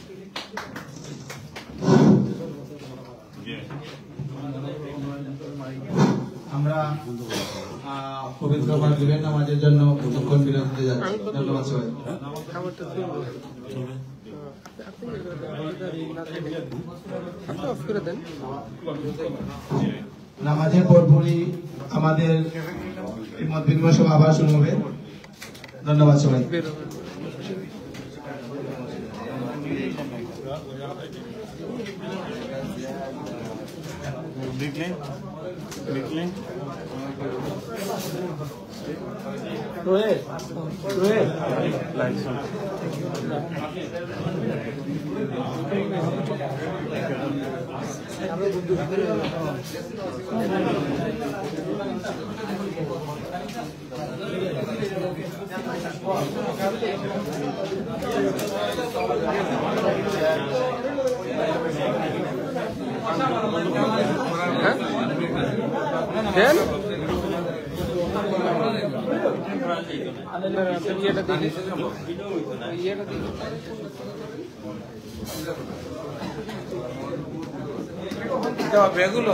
আমরা পবিত্র মাগরিবের নামাজের জন্য কিছুক্ষণ বিরতিতে যাচ্ছি। ধন্যবাদ সবাই। নামাজের পরপরই আমাদের মত বিনিময় সভা আবার শুরু হবে। ধন্যবাদ সবাই। বেগুলো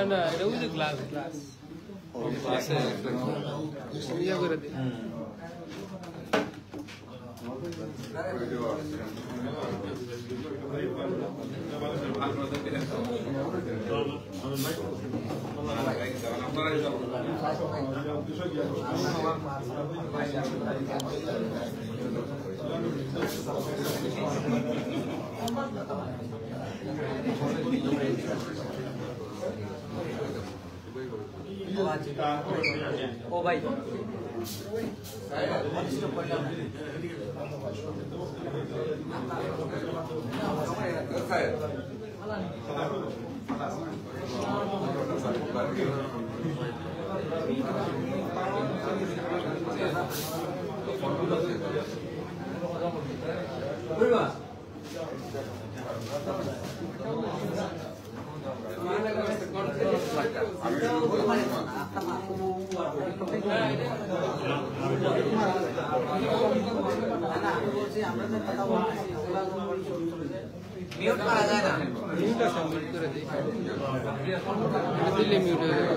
না এটা ওই যে গ্লাস ইয়া করে দিই ও ভাই মিউট করা যায় না মিউটটা সাবমিট করে দিই দিলে মিউট হয়ে যাবে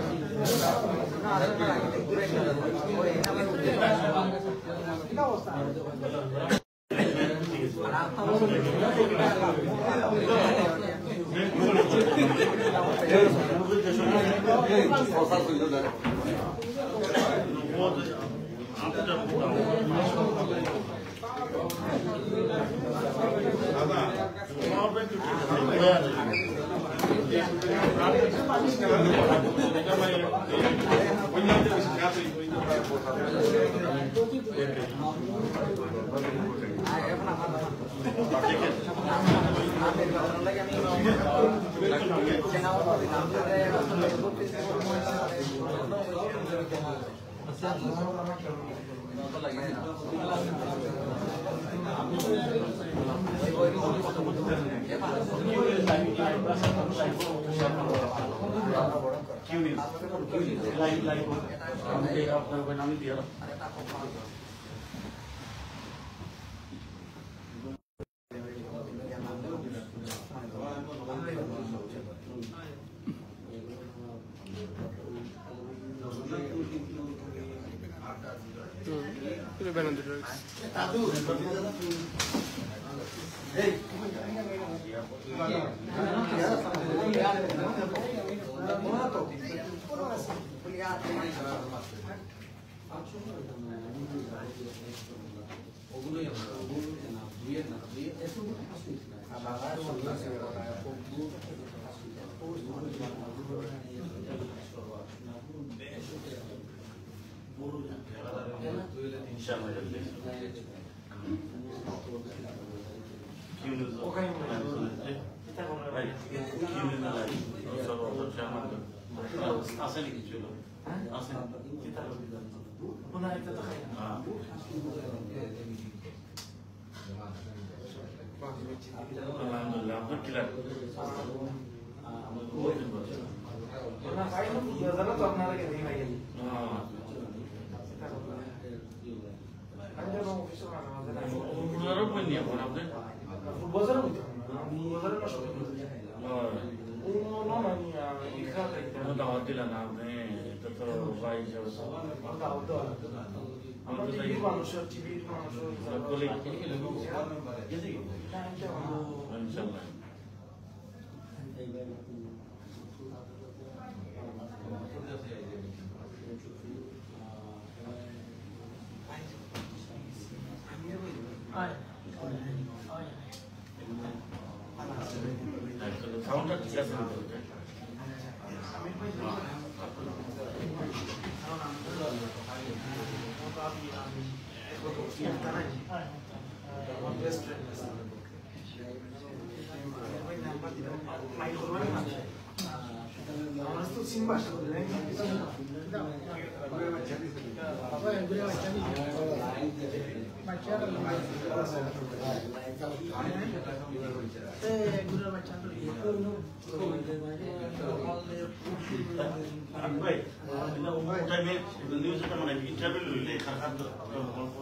টাইমে নিউজটা মানে ইন্টারভিউ লইলে খারাপ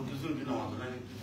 কিছু দিন আমাদের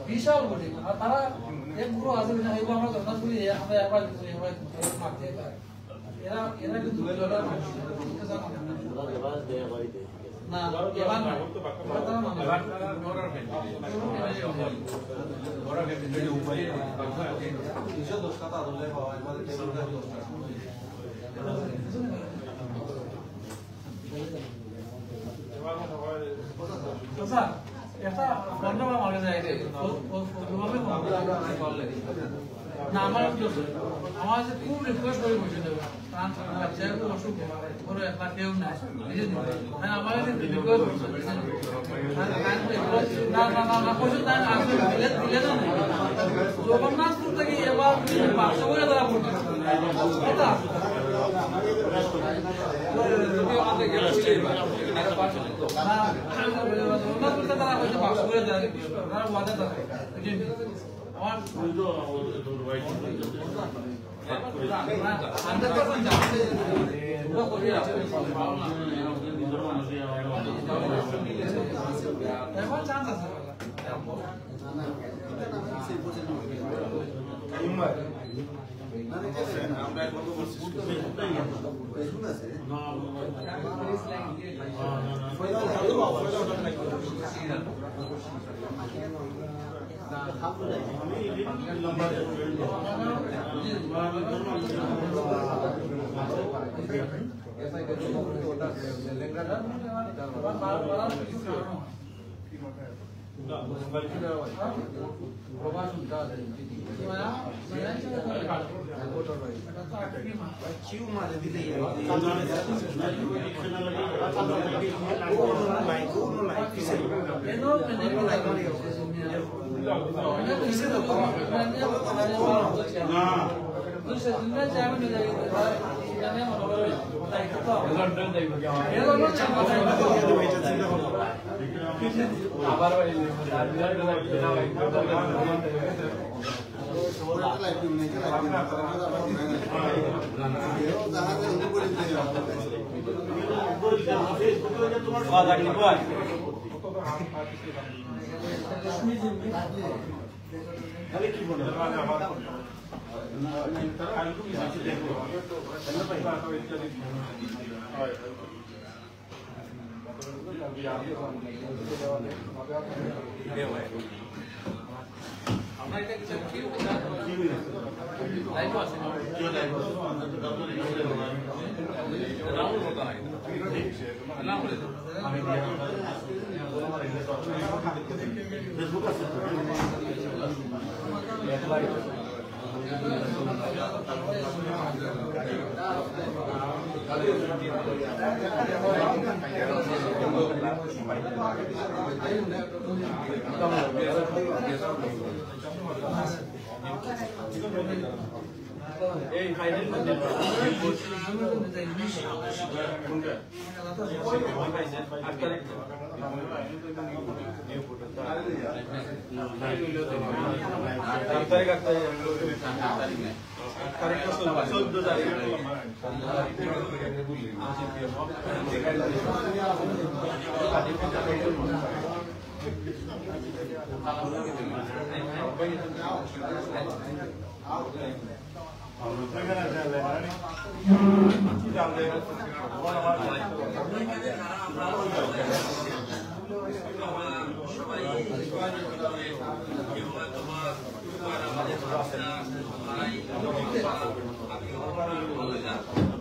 বিশাল বটে আর তারা এক পুরো আছে না এগুলো আমরা ধর্ণা করি আমরা একবার মারতে এরা এরা কিন্তু না এবার না তারা মানে আচ্ছা একটা বন্ধবা মারা যায় না আমার আমার যে খুব রিকোয়েস্ট করে বসে দেবো কারণ বাচ্চা খুব অসুখ ওর একলা কেউ নাই হ্যাঁ আমার রিকোয়েস্ট না না না না কিছু তাই আসলে দিলে না জগন্নাথপুর থেকে এবার 500 করে তারা পড়ছে এটা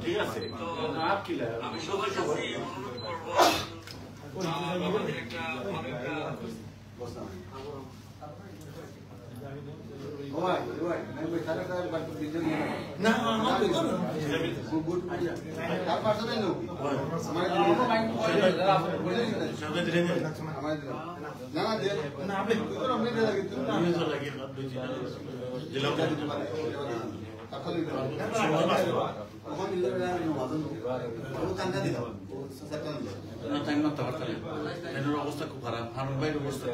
ঠিক আছে আমি সবার কাছে অনুরোধ করবো আমাদের একটা অবস্থা খুব খারাপ আমার বাইরের অবস্থা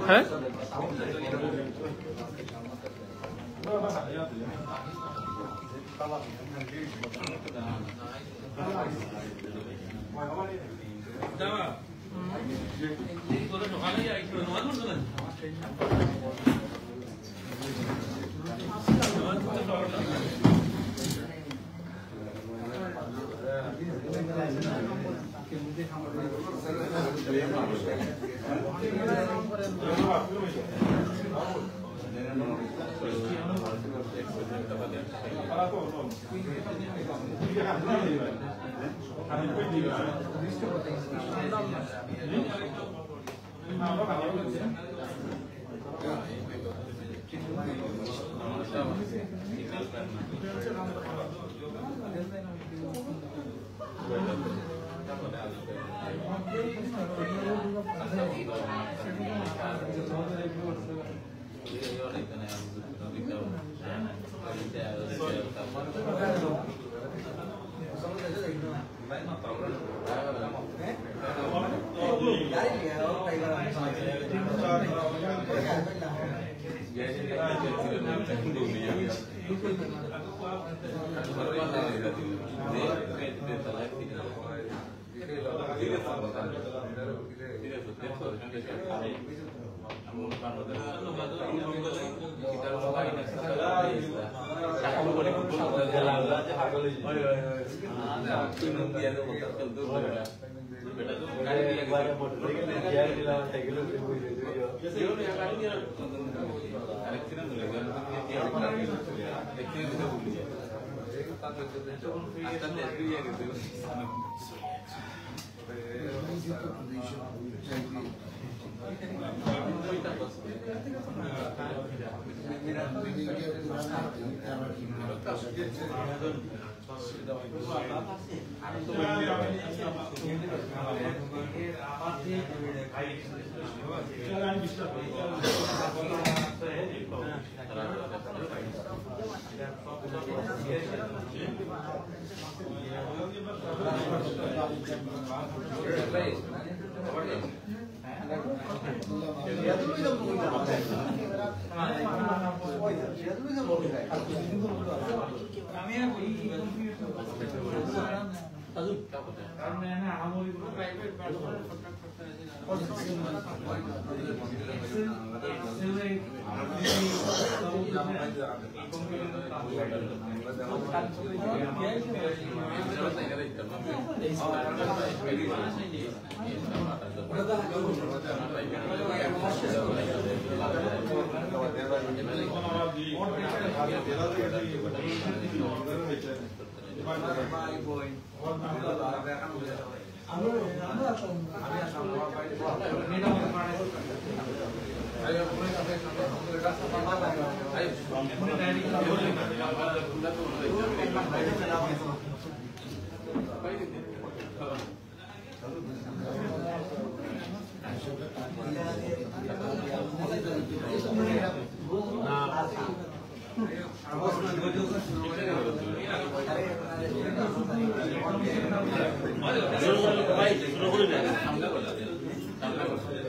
হ্যাঁ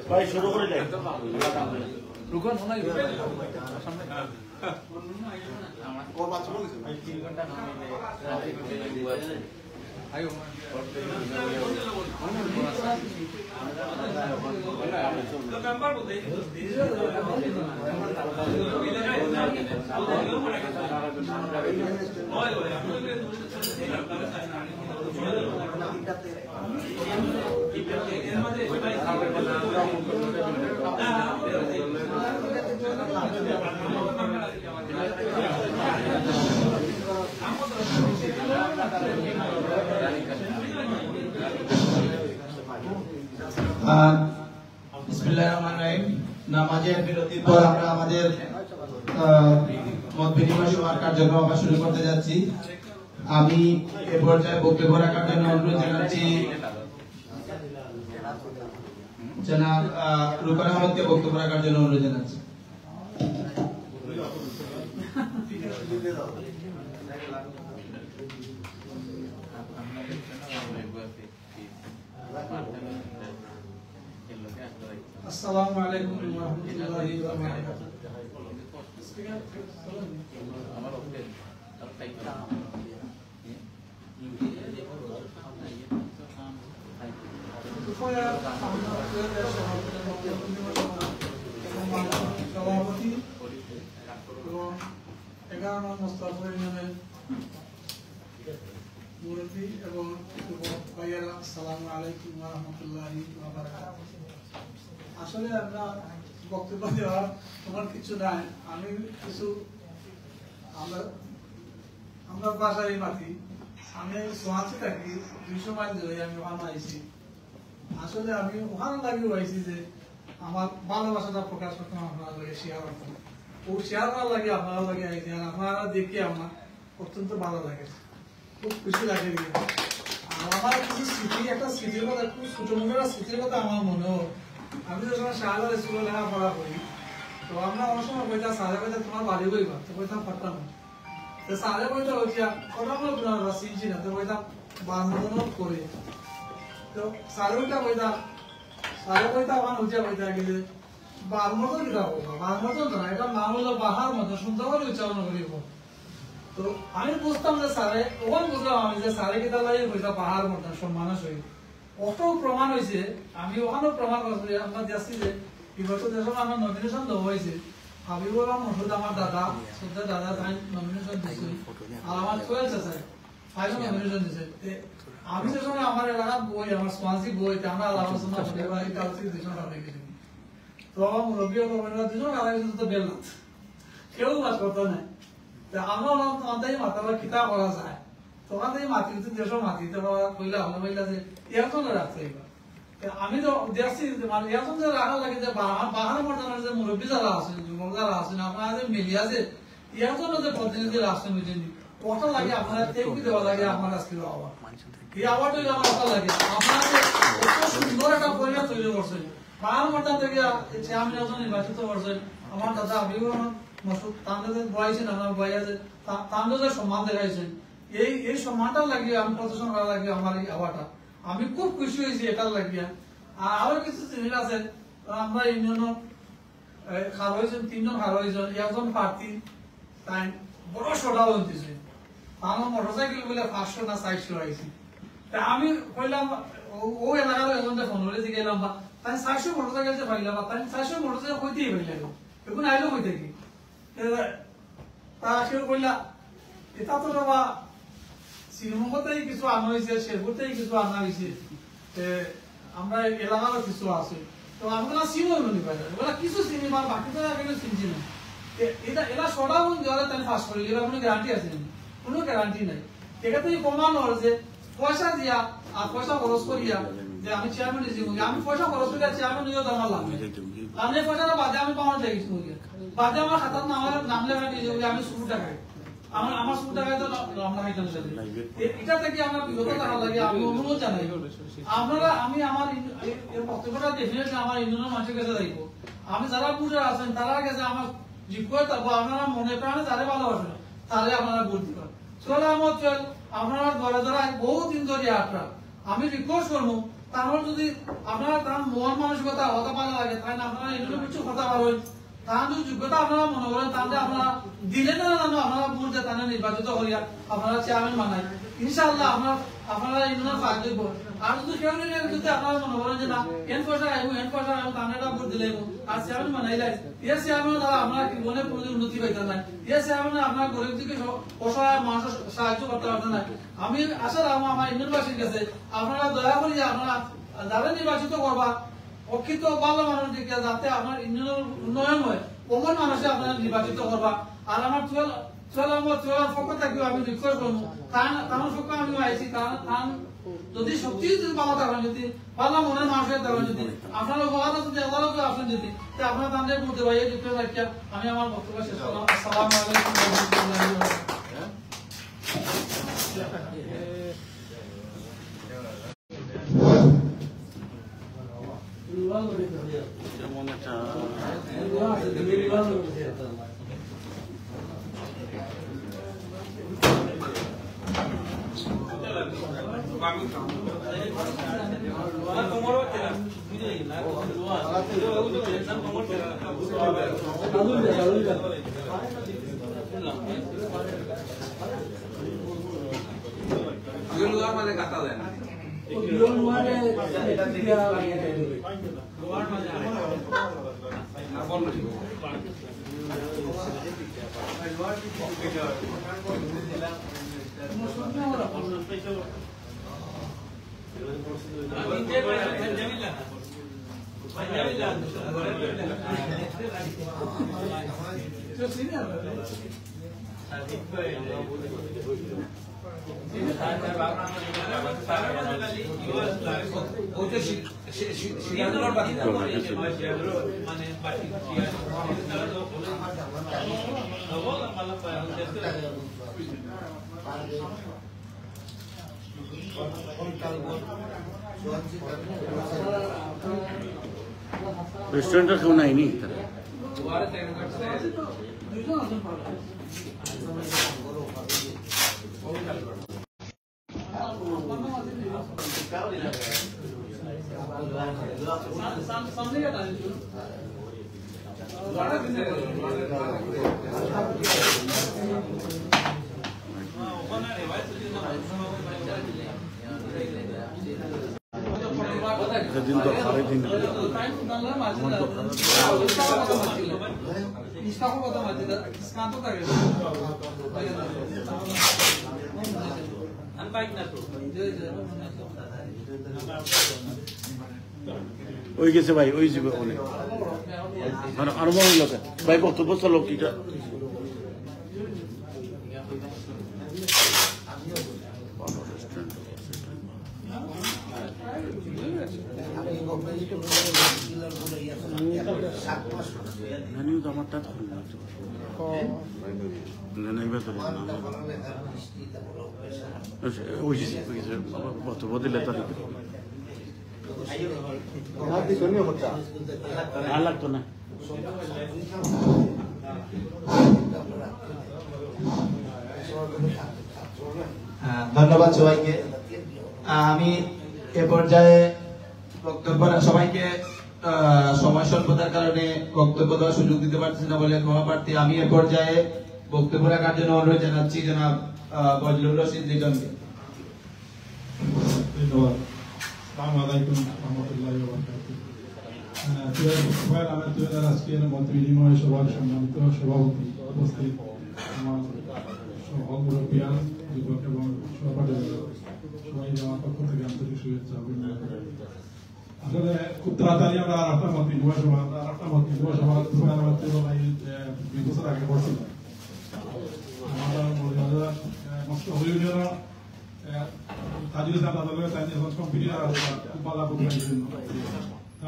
ভাই শুরু করে দেন রুকন শোনাই নামাজের বিরতির পর আমরা আমাদের মত বিনিময় সভার কার্যক্রম শুরু করতে যাচ্ছি। আমি এ পর্যায়ে বক্তব্য রাখার জন্য অনুরোধ জানাচ্ছি জনাব রুকন আহমদকে বক্তব্য রাখার জন্য অনুরোধ জানাচ্ছি। আসসালামু আলাইকুম ওয়া রাহমাতুল্লাহি ওয়া বারাকাতুহু। সভাপতি এবং 11 নং মোস্তফা ইউনিয়নের মুরব্বী এবং ভাইয়েরা, আসসালামু আলাইকুম ওয়া রাহমাতুল্লাহি ওয়া বারাকাতুহু। আসলে আমরা বক্তব্য দেওয়ার তোমার কিছু নাই, আমি কিছু আমরা বাসায় মাতি, আমি সোহাঁচি থাকি 200 মাইল ধরে আমি ওখানে আইছি। আসলে আমি ওখানে লাগি হয়েছি যে আমার ভালোবাসাটা প্রকাশ করতাম আপনার লাগে শেয়ার করতাম, ও শেয়ার করার লাগে আপনারা লাগে আইছি। আর আপনারা দেখে আমার অত্যন্ত ভালো লাগে, খুব খুশি লাগে। আর আমার কিছু স্মৃতি, একটা স্মৃতির কথা, খুব ছোট মোটো স্মৃতির কথা আমার মনে হয়। আমি যখন শাহজাহান স্কুলে লেখাপড়া করি, তো আমরা অনেক সময় কইতাম সারে কইতা তোমার বাড়ি কইবা, তো কইতাম পারতাম না। তো সারে কইতা হচ্ছে কথা বলো তোমার চিনছি না, তো কইতাম বান্ধবন করে। তো সারে কইতা আমার হচ্ছে কইতা গেলে বার মতো কিতা বলবো, বার মতো না, এটা নাম হলো বাহার মতো, শুনতে পারি উচ্চারণ করিব। তো আমি বুঝতাম যে সারে, ওখানে বুঝলাম আমি যে সারে কিতা লাগে কইতা বাহার মতো সম্মানের সহিত। অত প্রমাণ হয়েছে, আমি ওখানেও প্রমাণ করছি। আমরা দেখছি যে বিগত যখন আমার নমিনেশন দেওয়া হয়েছে, হাবিবুর রহমান মসুদ আমার দাদা, শ্রদ্ধা দাদা তাই নমিনেশন দিয়েছে, আর আমার 12 আছে 5 নমিনেশন দিয়েছে। আমি যখন আমার এলাকার বই, আমার সমাজি বই, আমরা আলোচনা করি বা এই কালকে দুজন আলাদা গেছি, তো আমার মুরব্বী রবীন্দ্রনাথ দুজন আলাদা গেছে, তো বেলনাথ কেউ বাস করতে নাই। আমরা তোমাদের মাতাবার কিতাব করা যায়, তোমাদের মাতি দেশ মাতি কইলা হলো বইলা যে এরকম রাখতে এবার। আমি তো দেখছি মানে এরকম যে রাখা লাগে যে বাহার মর্দানের যে মুরব্বী যারা আছেন, যুবক যারা আছেন, আপনারা যে মিলিয়া যে এরকম যে প্রতিনিধি রাষ্ট্র মিটিনি ওটা লাগে, আপনারা তেমনি দেওয়া লাগে। আমার আজকে আওয়াজ, এই আওয়াজটা আমার ওটা লাগে। আপনারা এত সুন্দর একটা পরিবেশ তৈরি করছেন, বাহার মর্দান থেকে চেয়ারম্যান যখন নির্বাচিত করছেন, আমার দাদা হাবিবুর রহমান মসুদ তান্ডাদের বয়াইছেন, আমার বয়া যে তান্ডাদের সম্মান দেখাইছেন, এই সম্মানটা লাগিয়ে আমি প্রদর্শন করা লাগিয়ে আমার এই আওয়াজটা আমি খুব খুশি হয়েছি এটার লাগিয়া। আর আরো কিছু জিনিস আছে, আমরা ইউনিয়ন খার হয়েছেন 3 জন খার হয়েছেন, একজন প্রার্থী তাই বড় সোডা বলতেছে, আমার মোটরসাইকেল বলে 500 না 400 আইছি। আমি কইলাম ও এলাকার একজন ফোন করে জিজ্ঞাসলাম তাই 400 মোটরসাইকেল যে পাইলাম, তাই 400 মোটরসাইকেল হইতেই পাইলাম, এখন আইলো হইতে কি তা কেউ কইলা এটা তো বাবা শ্রীমঙ্গলতেই কিছু আনা হয়েছে, শেরপুরতেই কিছু আনা হয়েছে, আমরা এলাকারও কিছু আছে। তো আমি বললাম চিনো নি পাই বলা কিছু চিনি, বা বাকি তো কিন্তু চিনছি না। এটা এরা সদা বন দেওয়ালে তাই পাস করে এবার কোনো গ্যারান্টি আছে না, কোনো গ্যারান্টি নাই। এটাতেই প্রমাণ হয় যে পয়সা দিয়া আর পয়সা খরচ করিয়া যে আমি চেয়ারম্যান দিয়েছি, আমি পয়সা খরচ করিয়া চেয়ারম্যান নিয়েও আমার লাভ নেই। আমি পয়সাটা বাদে আমি পাওয়া যাই কিছু বাদে আমার খাতার নাম লেখা দিয়ে আমি 100 টাকায় আমার 100 টাকায় তো আমরা খাইতাম। এটা থেকে আমরা বিগত টাকা লাগে আমি অনুরোধ জানাই আপনারা, আমি আমার বক্তব্যটা ডেফিনেটলি আমার ইউনিয়নের মানুষের কাছে যাইব। আমি যারা বুঝার আছেন তারা কাছে আমার জিজ্ঞাসা থাকবো, আপনারা মনে প্রাণে যারে ভালোবাসেন তারে আপনারা ভোট দিবেন। চলে আমার চল আপনারা ঘরে ধরা বহুদিন ধরে আটরা, আমি রিকোয়েস্ট করবো তারপর যদি আপনারা তার মন মানসিকতা হতে পারা লাগে, তাই না আপনারা ইউনিয়নের কিছু কথা পারবেন, তার যদি যোগ্যতা আপনারা মনে করেন তাহলে আপনারা দিলে না জানো আপনারা ভোট দিয়ে তারা নির্বাচিত করিয়া আপনারা চেয়ারম্যান বানাই, ইনশাআল্লাহ আপনারা ইউনিয়নের কাজ দেখবো। আর যদি কেউ যদি আপনারা মনে করেন যে না এন পয়সা আইবো তারা ভোট দিলে আর চেয়ারম্যান বানাই যায়, ইয়ে চেয়ারম্যান দ্বারা আপনারা জীবনে কোনো উন্নতি পাইতে নাই, ইয়ে চেয়ারম্যান আপনার গরিব থেকে অসহায় মানুষ সাহায্য করতে পারতেন না। আমি আশা রাখবো আমার ইউনিয়নবাসীর কাছে আপনারা দয়া করি আপনারা যারা নির্বাচিত করবা প্রকৃত ভালো মানুষ দিকে যাতে আমার ইউনিয়নের উন্নয়ন হয় ওমন মানুষে আপনারা নির্বাচিত করবা। আর আমার চুয়াল পক্ষ থেকে আমি রিকোয়েস্ট করবো তার পক্ষ আমি আইছি, তার যদি সত্যি যদি ভালো থাকেন, যদি ভালো মনের মানুষের থাকেন, যদি আপনারা উপকার যদি আদালতে আসেন, যদি আপনারা তাদের মধ্যে ভাই রিকোয়েস্ট রাখিয়া আমি আমার বক্তব্য শেষ করলাম। আসসালামু আলাইকুম ওয়া রাহমাতুল্লাহি ওয়া বারাকাতুহু। রেস্টুরেন্টের কেউ নাইনি সেদিন তো খারে দিন ওই গেছে ভাই ওই যাবে অনেক আরম্ভ হইল ভাই বক্তব্য চলো কিটা আমারটা বক্তব্য দিলে তো আর লাগতো না। ধন্যবাদ সবাইকে। আমি এ পর্যায়ে বক্তব্য সবাইকে সময় স্বল্পতার কারণে বক্তব্য দেওয়ার সুযোগ দিতে পারছি না বলে ক্ষমা প্রার্থী। আমি এ পর্যায়ে বক্তব্য রাখার জন্য অনুরোধ জানাচ্ছি জনাব বজলুর রশিদ লিটনকে। ধন্যবাদ। আসসালামু আলাইকুম রহমতুল্লাহি ওয়া বারাকাতুহু। আজকের মত বিনিময় সভার সম্মানিত সভাপতি উপস্থিত আমার সহমুরব্বিয়ান যুবক এবং সহপাঠী সবাই আমার পক্ষ থেকে আন্তরিক শুভেচ্ছা অভিনন্দন। আসলে খুব তাড়াতাড়ি আমরা আরেকটা মত বিনিময় সভা 2 বছর আগে করছিলাম। আমাদের মস্তফা ইউনিয়নের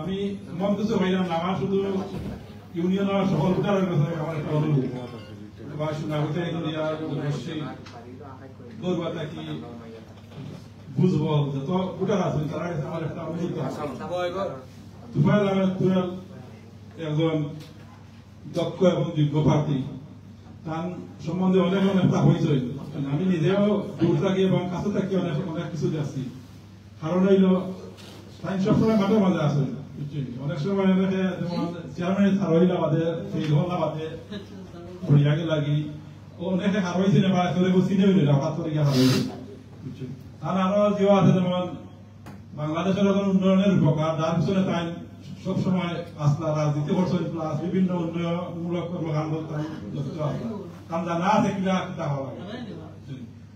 আমি মন কিছু ভাইলাম না, আমার শুধু ইউনিয়নের সকল ভোটারের কাছে আমার একটা অনুরোধ বা শোনা হতে গর্বতা কি বুঝবো যত ভোটার আছে তারা কাছে আমার একটা অনুরোধ তুফাইল আহমেদ তুফাইল একজন দক্ষ এবং যোগ্য প্রার্থী। তার সম্বন্ধে অনেক অনেকটা হয়েছে। আমি নিজেও দূর থাকি এবং কাছে থাকি অনেক অনেক কিছু যাচ্ছি। কারণ হইল তাই সবসময় মাঠে মাঝে আসে। অনেক সময় যেমন চেয়ারম্যান ছাড় হইলা বাদে সেই হল্লা বাদে ভরিয়াকে লাগি অনেকে হার হয়েছে না বা চিনে হইলে হঠাৎ করে গিয়ে হার হয়েছে। তার আরো যে আছে যেমন বাংলাদেশের এখন উন্নয়নের উপকার যার পিছনে তাই সবসময় আসলা রাজনীতি করছেন প্লাস বিভিন্ন উন্নয়নমূলক কর্মকাণ্ড কারণ জানা আছে কিনা কিতা হওয়া লাগে।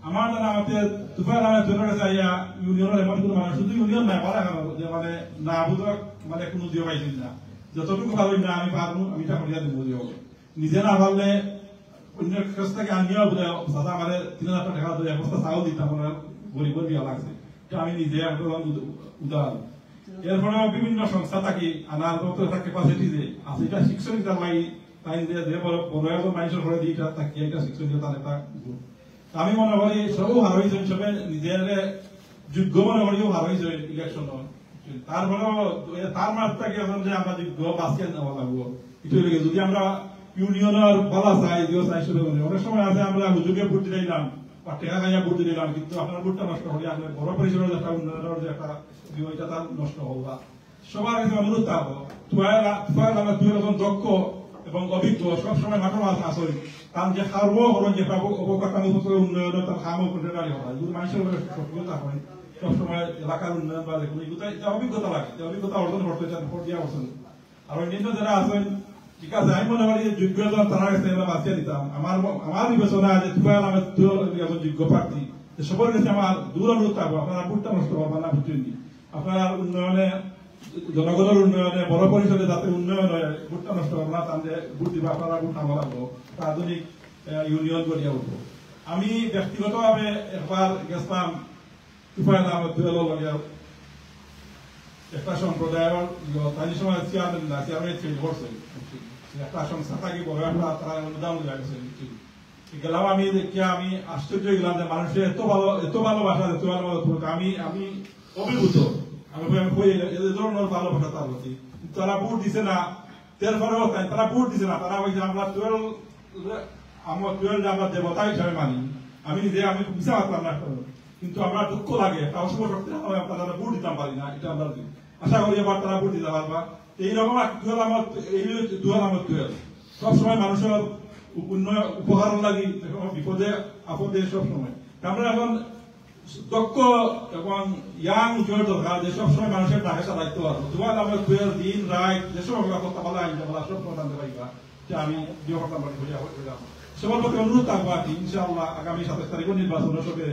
আমার জানা আমাদের তুফাইল আহমেদ তুফাইল কাছে আইয়া ইউনিয়নের এমন কোনো মানুষ শুধু ইউনিয়ন নাই পারা যে মানে না বুঝক মানে কোনো দিয়ে পাইছেন না। যতটুকু পারবেন না আমি পারবো আমি এটা করিয়া দিব নিজে না পারলে অন্য কাছ থেকে আনিয়া বলে সাদা আমার 3000 টাকা দিয়ে এক বস্তা চাউল দিতাম আমার গরিব বিয়া লাগছে। আমি নিজে একদম উদাহরণ। এরপরে বিভিন্ন সংস্থা থাকি আনার ক্যাপাসিটি যে আছে এটা শিক্ষণ দিতাম ভাই তাই যে বড় একজন মানুষের ঘরে দিয়ে থাকি এটা শিক্ষণ দিয়ে তার একটা আমি মনে করি সবও হার হয়েছে সবে নিজের যোগ্য মনে করিও হার হয়েছে ইলেকশন। তারপরেও তার মাত্রাকে এখন যে আমরা যোগ্য বাঁচিয়ে নেওয়া লাগবো এটা যদি আমরা ইউনিয়নের বলা চাই দিও চাই শুরু করি অনেক সময় আছে আমরা হুজুগে ভোট দিলাম বা টেকা খাইয়া ভোট দিলাম কিন্তু আপনার ভোটটা নষ্ট করি আপনার বড় পরিসরের একটা উন্নয়নের যে একটা এটা তার নষ্ট হওয়া। সবার কাছে অনুরোধ থাকবো তুই এখন দক্ষ এবং অভিজ্ঞ সবসময় মাঠে মাছ আসল কারণ যে খাওয়াবো বরং যে অবকাঠামো উন্নয়ন তার খামো করতে পারি হয় যদি মানুষের সক্রিয়তা হয় সবসময় এলাকার উন্নয়ন বা দেখুন এটা অভিজ্ঞতা লাগে অভিজ্ঞতা অর্জন করতে চান দিয়া বছর আর অন্যান্য যারা আছেন ঠিক আছে আমি মনে করি যে যোগ্যতা তারা কাছে বাঁচিয়ে দিতাম আমার বিবেচনা যে তুফাইল আহমেদ একজন যোগ্য প্রার্থী সবার কাছে আমার দূর অনুরোধ থাকবো আপনারা ভোটটা নষ্ট করবেন না বুঝছেন আপনারা উন্নয়নে জনগণের উন্নয়নে বড় পরিসরে যাতে উন্নয়ন হয় ভোটটা নষ্ট করবো না তাহলে ভোট দিবা আপনারা ভোট নামা লাগবো আধুনিক ইউনিয়ন গড়িয়া উঠবো আমি ব্যক্তিগতভাবে একবার গেছিলাম তুফাইল আহমেদ লগে একটা সম্প্রদায়ের তাই সময় চেয়ারম্যান করছেন একটা সংস্থা থাকি বড় একটা তারা অনুদান লাগছে গেলাম আমি দেখিয়া আমি আশ্চর্য গেলাম যে মানুষের এত ভালোবাসা এত ভালোবাসা আমি অভিভূত আমি এদের ধরনের ভালোবাসা তার প্রতি তারা ভোট দিছে না তারপরেও তারা ভোট দিছে না তারা বলছে আমরা আমার 12 আমরা দেবতা হিসাবে মানি আমি নিজে আমি মিশা পারলাম না কিন্তু আমরা দুঃখ লাগে একটা অশুভ শক্তি আপনারা ভোট দিতাম পারি না এটা আমরা আশা করি এবার তারা ভোট দিতে পারবা এইরকম সবসময় মানুষের উন্নয়ন উপকার লাগি বিপদে আপদে সবসময় আমরা এখন দক্ষ এবং ইয়াং জোর দরকার যে সবসময় মানুষের টাকা চালাইতে পারবো দুয়ার আমার দিন রাত যেসব কথা বলা আইন বলা সব কথা জানতে পারিবা যে আমি সবার প্রতি অনুরোধ থাকবো আর কি ইনশাআল্লাহ আগামী 27 তারিখ নির্বাচন সবে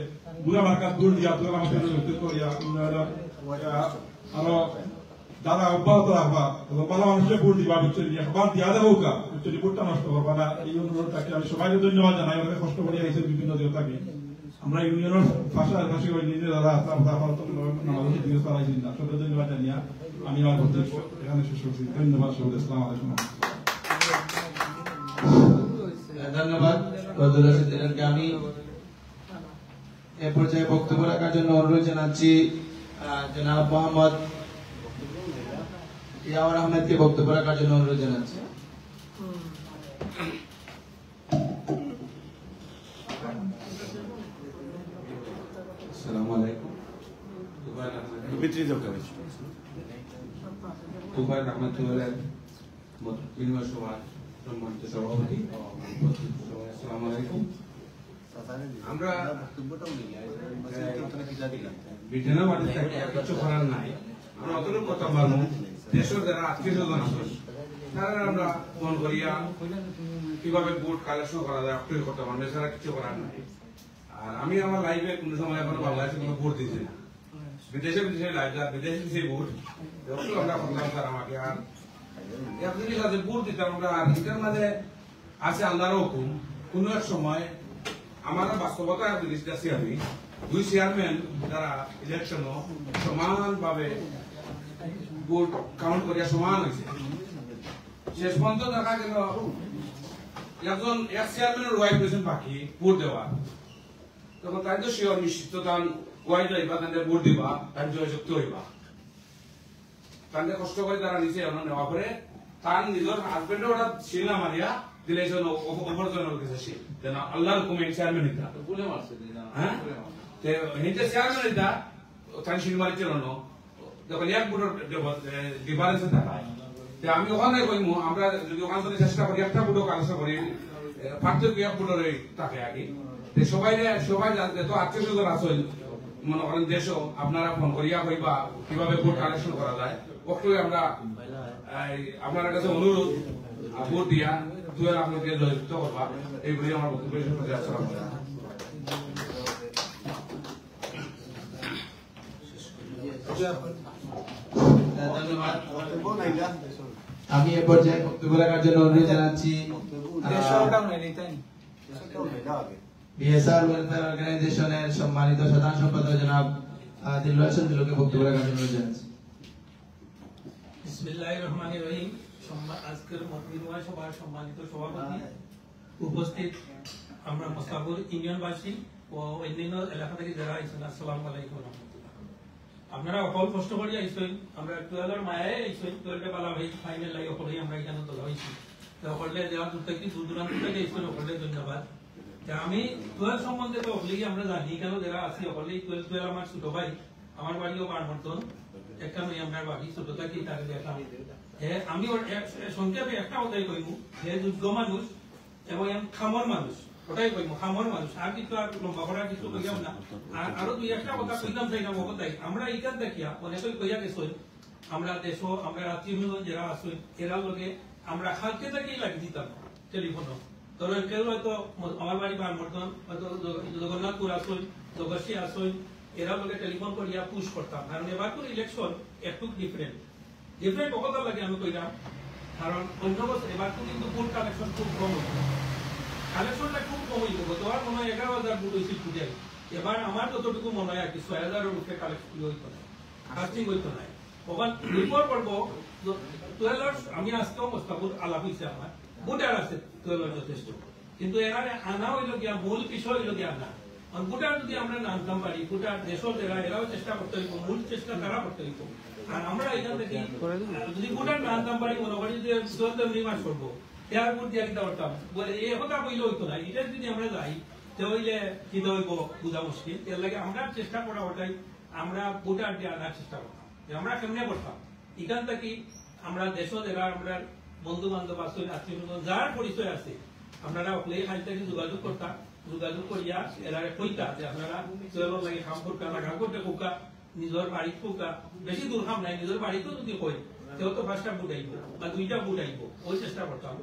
বুড়া মার্কাত দূর দিয়া দুয়ার আমাদের করিয়া উন্নয়নের আরো দাদা অব্যাহত রাখবা এবং ভালো মানুষের ভোট দিবা একবার দিয়া দেবো কা ভোটটা নষ্ট করবা না এই অনুরোধটাকে আমি সবাইকে ধন্যবাদ জানাই অনেক কষ্ট করে আইসে বিভিন্ন দেবতাকে আমরা ইউনিয়নের পাশাপাশি নিজে দাদা সবাই ধন্যবাদ জানিয়া আমি আমার বক্তব্য এখানে শেষ করছি ধন্যবাদ সবাই আসসালামু আলাইকুম ধন্যবাদ আমি এ পর্যায়ে বক্তব্য রাখার জন্য অনুরোধ জানাচ্ছি জনাব মোহাম্মদ ইয়াওয়ার আহমেদকে বক্তব্য রাখার জন্য অনুরোধ জানাচ্ছি আসসালামু আলাইকুম তুফাইল আহমেদ তুফাইলের বিনিময় সভার সম্মানিত সভাপতি আসসালামু আলাইকুম আমরা ব্রিটেনের বাড়ি থেকে কিছু করার নাই আমরা অতটুকু কথা বলবো দেশের যারা আত্মীয় স্বজন আছে তারা আমরা ফোন করিয়া কিভাবে ভোট কালেকশন করা যায় অক্টোবর করতে পারবো এছাড়া কিছু করার নাই আর আমি আমার লাইফে কোনো সময় এখনো বাংলাদেশে কোনো ভোট দিয়েছি না বিদেশে লাইফ যার বিদেশে দিয়েছি ভোট আমরা করলাম স্যার আমাকে আর এক জিনিস আছে ভোট দিতাম আমরা আর এটার মাঝে আছে আল্লাহর হুকুম কোনো এক সময় আমার বাস্তবতা জিনিসটা আছি আমি দুই চেয়ারম্যান যারা ইলেকশন সমানভাবে ভোট কাউন্ট করিয়া সমান হয়েছে শেষ পর্যন্ত দেখা গেল একজন এক চেয়ারম্যানের ওয়াইফ রয়েছেন বাকি ভোট দেওয়া তখন তাই তো শিওর নিশ্চিত তান ওয়াইফ যাইবা তাদের ভোট দিবা তার জয়যুক্ত হইবা তাদের কষ্ট করে তারা নিচে নেওয়া করে তার নিজের হাজবেন্ডের ওটা ছিল না মারিয়া দিলে অপরজনের কাছে যেন আল্লাহর হুকুমে চেয়ারম্যান এটা হ্যাঁ চেয়ারম্যান এটা তার শিল মারিছিল না যখন এক ভোটের ডিফারেন্স দেখায় আমি ওখানে কইমু আমরা যদি ওখান থেকে চেষ্টা করি একটা ভোটও কালেকশন করি পার্থক্য এক ভোটের থাকে আগে সবাই যত আত্মীয় স্বজন আছে মনে করেন দেশও আপনারা ফোন করিয়া কইবা কিভাবে ভোট কালেকশন করা যায় ওখানে আমরা আপনার কাছে অনুরোধ ভোট দিয়া তুই আপনাকে জয়যুক্ত করবা এইগুলি আমার বক্তব্য ধন্যবাদ আমি এ পর্যায়ে বক্তব্য রাখার জন্য অনুরোধ জানাচ্ছি বিএসআর ওয়েলফেয়ার অর্গানাইজেশনের সম্মানিত সাধারণ সম্পাদক জনাব দিলওয়ার হোসেন দিলুকে বক্তব্য রাখার জন্য অনুরোধ জানাচ্ছি বিসমিল্লাহির রহমানির রহিম আজকের মতবিনিময় সভার সম্মানিত সভাপতি উপস্থিত আমরা মোস্তাফুর ইউনিয়নবাসী ও অন্যান্য এলাকা থেকে যারা আইছেন আসসালামু আলাইকুম আপনারা অকল কষ্ট করি আইছেন আমরা 12 এর মায়ায় আইছেন 12 বালা ভাই ফাইনাল লাগে অকলই আমরা এখানে তোলা হইছি তো অকলে যারা দূর থেকে আইছেন অকলে ধন্যবাদ আমি 12 সম্বন্ধে তো অকলেই আমরা জানি কেন যারা আছি অকলেই 12 আমার ছোট ভাই আমার বাড়িও পারমর্তন এখানে আমরা বাকি ছোট থাকি তাকে দেখলাম আমি সংক্ষেপে একটা কথাই কইব হে যোগ্য মানুষ এবং খামর মানুষ ওটাই কইব খামর মানুষ আর কিছু আর লম্বা করার কিছু কইয়াম না আর আরো দুই একটা কথা কইতাম চাই না কথাই আমরা এইখান দেখিয়া অনেকই কইয়া গেছো আমরা দেশ আমরা আত্মীয় যারা আছে এরা লোকে আমরা খালকে থেকেই লাগিয়ে দিতাম টেলিফোন ধরেন কেউ হয়তো আমার বাড়ি বারমর্দন হয়তো জগন্নাথপুর আসুন জগৎসী আসুন এরা লোকে টেলিফোন করিয়া পুশ করতাম কারণ এবার তো ইলেকশন একটু ডিফারেন্ট কথা লাগে আমি কইলাম কারণ অন্য বছর এবার তো কিন্তু ভোট কালেকশন খুব কম হইল কালেকশনটা খুব কম হইল গতবার মনে হয় 11,000 ভোট হয়েছিল পূজায় এবার আমার যতটুকু মনে হয় আর কি 6,000-এর উপরে কালেকশন হইতো না কাস্টিং হইতো না ওখান রিপোর্ট করবো 12 আমি আজকেও মোস্তাফুর আলাপ হয়েছে আমার ভোটার আছে 12 যথেষ্ট কিন্তু এখানে আনা হইল গিয়া মূল বিষয় হইল গিয়া আনা ভোটার যদি আমরা না আনতাম পারি ভোটার দেশও এরাও চেষ্টা করতে হইব মূল চেষ্টা তারা করতে হইব আর আমরা এখান থেকে যদি ভোটার না আনতাম পারি মনে করি যে নির্মাণ করবো এর ভোট দিয়ে দিতে পারতাম বলে এই কথা বইলে হইতো না এটা যদি আমরা যাই তাহলে কি হইব বোঝা মুশকিল এর লাগে আমরা চেষ্টা করা ওটাই আমরা ভোটার দিয়ে আনার চেষ্টা করতাম আমরা কেমনে করতাম এখান থেকে আমরা দেশও যারা আমরা বন্ধু বান্ধব আছে আত্মীয় যার পরিচয় আছে আপনারা ওই খাল থেকে যোগাযোগ করতাম যোগাযোগ করিয়া এরা কইতা যে আপনারা চলো লাগে কাম করতে না কাম করতে কোকা নিজের বাড়ি কোকা বেশি দূর কাম নাই নিজের বাড়িতেও যদি কই তেও তো 5টা বুট আইব বা 2টা বুট আইব ওই চেষ্টা করতাম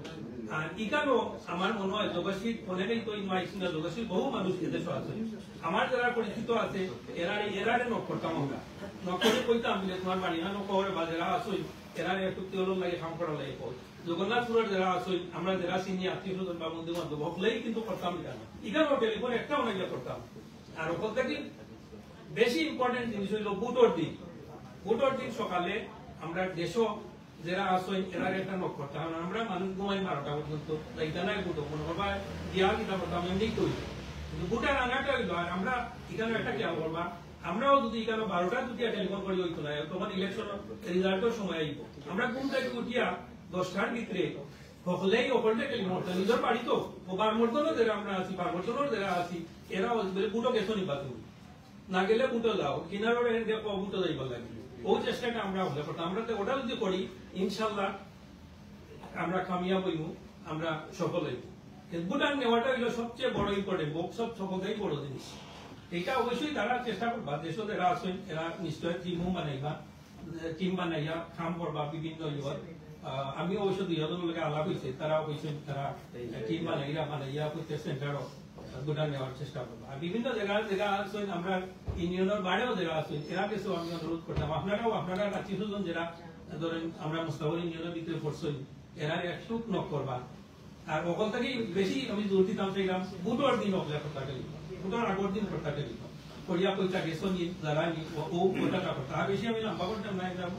আর ইকানো আমার মনে হয় জগৎশীর অনেকেই তো ইনভাইট না জগৎশীর বহু মানুষ এদেশ আছে আমার যারা পরিচিত আছে এরারে নক করতাম আমরা নক করে কইতাম যে তোমার বাড়ি না নক করে বা যারা আসই এরারে একটু তেলন লাগে কাম করা লাগে জগন্নাথপুরের যারা আসই আমরা যারা চিনি আত্মীয় স্বজন বা বন্ধু বান্ধব হলেই কিন্তু করতাম এখানেও টেলিফোন একটাও নাকি করতাম আর ওখান থেকে বেশি ইম্পর্টেন্ট জিনিস হইল ভোটর দিন সকালে আমরা দেশও যারা আসই এরারে একটা নক করতাম আমরা মানুষ ঘুমাই 12টা পর্যন্ত যাইতা নাই ভোট মনে করবা গিয়া কিতা করতাম এমনি করি কিন্তু ভোটার আনাটা হইল আর আমরা এখানে একটা খেয়াল করবা আমরাও যদি এখানে 12টা যদি টেলিফোন করি হইতো না তখন ইলেকশন রেজাল্টের সময় আইব আমরা ঘুম থেকে উঠিয়া 10টার ভিতরে হলেই ওপরটা টেলিফোন নিজের বাড়ি তো বারমর্দনও যারা আমরা আছি বারমর্দনের যারা আছি এরা বুটো গেছো নিবা তুমি না গেলে বুটো যাও কিনারও বুটো যাইবার লাগে ওই চেষ্টাটা আমরা হলে করতাম আমরা তো ওটা যদি করি ইনশাল্লাহ আমরা কামিয়াব হইব আমরা সফল হইব ভোটার নেওয়াটা হইলো সবচেয়ে বড় ইম্পর্টেন্ট সব সকলটাই বড় জিনিস এটা অবশ্যই তারা চেষ্টা করবা দেশও যারা আছেন এরা নিশ্চয় টিম বানাইয়া কাম করবা বিভিন্ন ইয়ত আমি অবশ্য 2 লোকে আলাপ হয়েছে তারা অবশ্য তারা টিম বানাইয়া প্রত্যেক সেন্টারও ভোটার নেওয়ার চেষ্টা করবো আর বিভিন্ন জায়গা আছেন আমরা ইউনিয়নের বাইরেও যারা আছেন এরা কাছেও আমি অনুরোধ করতাম আপনারা আত্মীয় স্বজন যারা ধরেন আমরা মুস্তাফর ইউনিয়নের ভিতরে পড়ছেন এরা একটু নক করবা আর ওখান থেকে বেশি আমি জোর দিতাম চাইলাম বুধবার দিন অবলা করতে গেলি বুধবার আগর দিন করতে গেলি করিয়া পয়সা গেছো নি যারা নি ও ওটা করতে আর বেশি আমি লম্বা করতাম না একদম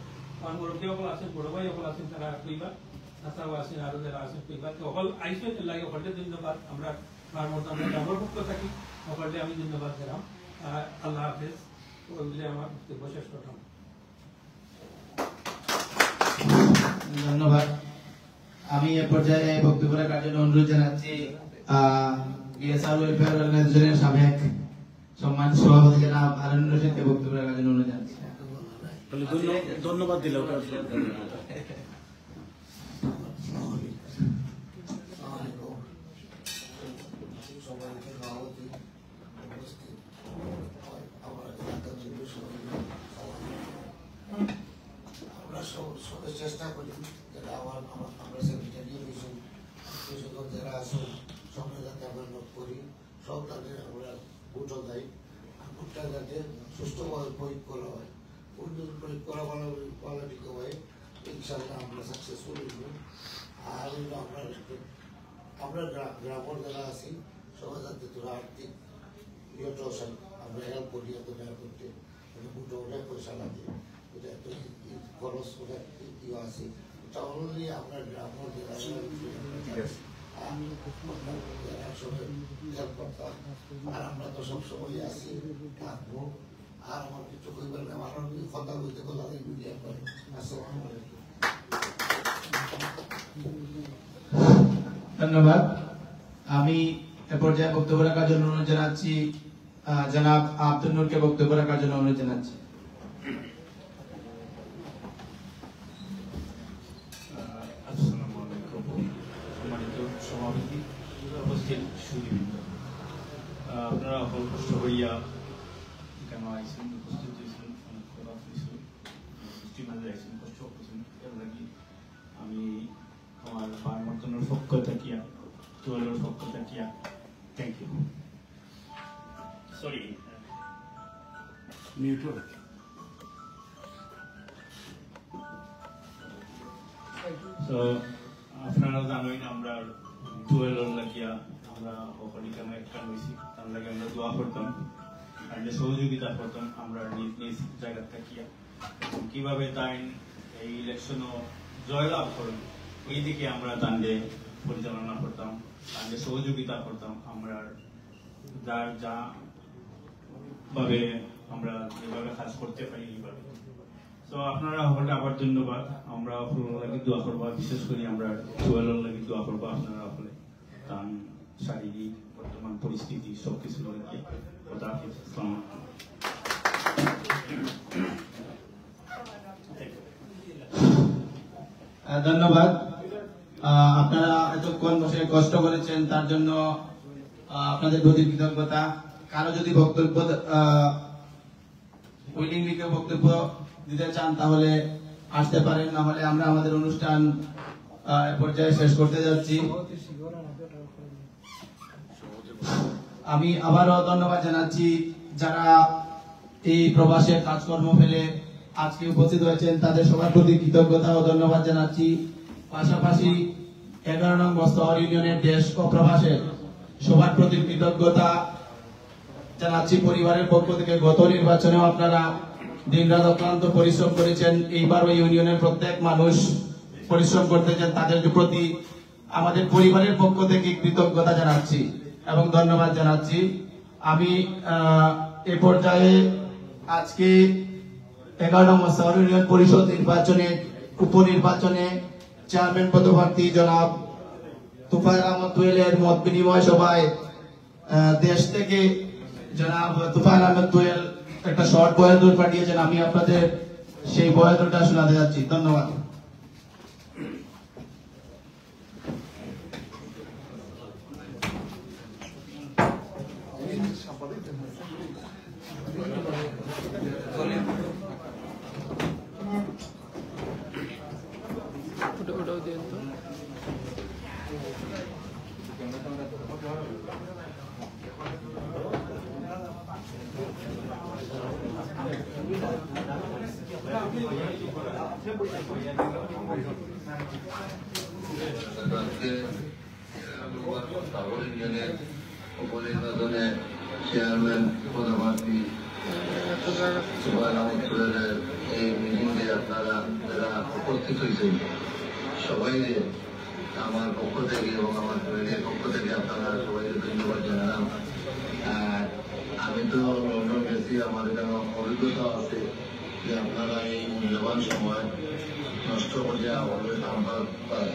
মুরব্বী সকল আছেন বড় ভাই সকল আছেন তারা কইবা আসাও আছেন আরো যারা আছেন কইবা তো সকল আইসো লাগে সকলকে ধন্যবাদ আমরা আমার পক্ষ থাকি সকলকে আমি ধন্যবাদ দিলাম আল্লাহ হাফেজ ওইগুলি আমার বক্তব্য শেষ করলাম ধন্যবাদ আমি এ পর্যায়ে বক্তব্য রাখার জন্য অনুরোধ জানাচ্ছি বিএসআর ওয়েলফেয়ার অর্গানাইজেশনের সাবেক সম্মানিত সভাপতি জনাব হারুন রশিদকে বক্তব্য রাখার জন্য অনুরোধ জানাচ্ছি ধন্যবাদ দিলাম চেষ্টা করি যারা আমরা সেক্রেটারি হয়েছেন যারা আছেন সবাই যাতে আমরা নোট করি সব তাদের আমরা ভোটও দেয় ভোটটা যাতে সুষ্ঠুভাবে প্রয়োগ করা হয় ভোট যদি প্রয়োগ করা কোয়ালিটি হয় ইনশাল্লাহ আমরা সাকসেসফুল হইব আর আমরা গ্রামের যারা আছি সবাই যাতে তোরা আর্থিক ইয়েটাও আমরা হেল্প করি এত ব্যয় করতে ভোটও অনেক পয়সা লাগে এটা একটা খরচ ওটা ইয়ে আছে ওটা অনুযায়ী আমরা গ্রামের যারা আর আমরা তো সবসময় আসি থাকবো আর আমার কিছু কইবার না আমার কথা বলতে কথা মিডিয়া করে আসসালামু আলাইকুম ধন্যবাদ আমি এ পর্যায়ে বক্তব্য রাখার জন্য অনুরোধ জানাচ্ছি জনাব আব্দুল নূরকে বক্তব্য রাখার জন্য অনুরোধ জানাচ্ছি উপস্থিত সুদীবৃন্দ, আপনারা অকল কষ্ট হইয়া কেন আইসেন, উপস্থিত হয়েছেন, অনেক কথা হয়েছেন, বৃষ্টির মাঝে আইসেন, কষ্ট করছেন, এর লাগি আমি আমার পারমর্তনের পক্ষ থাকিয়া, তোয়ালের পক্ষ থাকিয়া থ্যাংক ইউ। Sorry mute. তো আপনারা জানেন আমরা টুয়েলভ লাগিয়া আমরা সকলে একটা হয়েছি, তার লাগে আমরা দোয়া করতাম, তাহলে সহযোগিতা করতাম আমরা নিজ নিজ জায়গা থাকিয়া, কিভাবে তাই এই ইলেকশনও জয়লাভ করেন এই দিকে আমরা তান্ডে পরিচালনা করতাম, তান্ডে সহযোগিতা করতাম, আমরা যার যা ভাবে আমরা যেভাবে কাজ করতে পারি এইভাবে। তো আপনারা সকলে আবার ধন্যবাদ। আমরা লাগে দোয়া করবো, বিশেষ করে আমরা টুয়েলভ লাগে দোয়া করবো আপনারা সকলে, কারণ শারীরিক বর্তমান পরিস্থিতি সবকিছু লাগে। খোদা হাফেজ, আসসালামু আলাইকুম। ধন্যবাদ। আপনারা এতক্ষণ বসে কষ্ট করেছেন তার জন্য আপনাদের প্রতি কৃতজ্ঞতা। কারো যদি বক্তব্য উইলিংলি কেউ বক্তব্য দিতে চান তাহলে আসতে পারেন, না হলে আমরা আমাদের অনুষ্ঠান পর্যায়ে শেষ করতে যাচ্ছি। আমি আবারও ধন্যবাদ জানাচ্ছি যারা এই প্রবাসের কাজকর্ম ফেলে আজকে উপস্থিত হয়েছেন, তাদের সবার প্রতি কৃতজ্ঞতা ও ধন্যবাদ জানাচ্ছি। পাশাপাশি 11 নং মস্তহর ইউনিয়নের দেশ ও প্রবাসের সবার প্রতি কৃতজ্ঞতা জানাচ্ছি। পরিবারের পক্ষ থেকে গত নির্বাচনেও আপনারা দিনরাত অক্লান্ত পরিশ্রম করেছেন, এইবারও ইউনিয়নের প্রত্যেক মানুষ পরিশ্রম করতেছেন, তাদের প্রতি আমাদের পরিবারের পক্ষ থেকে কৃতজ্ঞতা জানাচ্ছি এবং ধন্যবাদ জানাচ্ছি। আমি এ পর্যায়ে আজকে 11 নং মস্তহর ইউনিয়ন পরিষদ নির্বাচনে উপনির্বাচনে চেয়ারম্যান পদপ্রার্থী জনাব তুফাইল আহমদ তুয়েলের মত বিনিময় সভায় দেশ থেকে জনাব তুফাইল আহমদ তুয়েল একটা শর্ট বয়ান পাঠিয়েছেন, আমি আপনাদের সেই বয়ানটা শোনাতে যাচ্ছি। ধন্যবাদ। উপনির্বাচনে চেয়ারম্যান পদপ্রার্থী তুফাইল আহমদ তুয়েলের এই মিটিংয়ে আপনারা যারা উপস্থিত হয়েছেন সবাই আমার পক্ষ থেকে এবং আমার ফ্যামিলির পক্ষ থেকে আপনারা সবাইকে ধন্যবাদ জানালাম। আমি তো লন্ডন গেছি, আমার এখানে অভিজ্ঞতা আছে যে আপনারা এই মূল্যবান সময় নষ্ট করিয়া আমাদের সম্পর্ক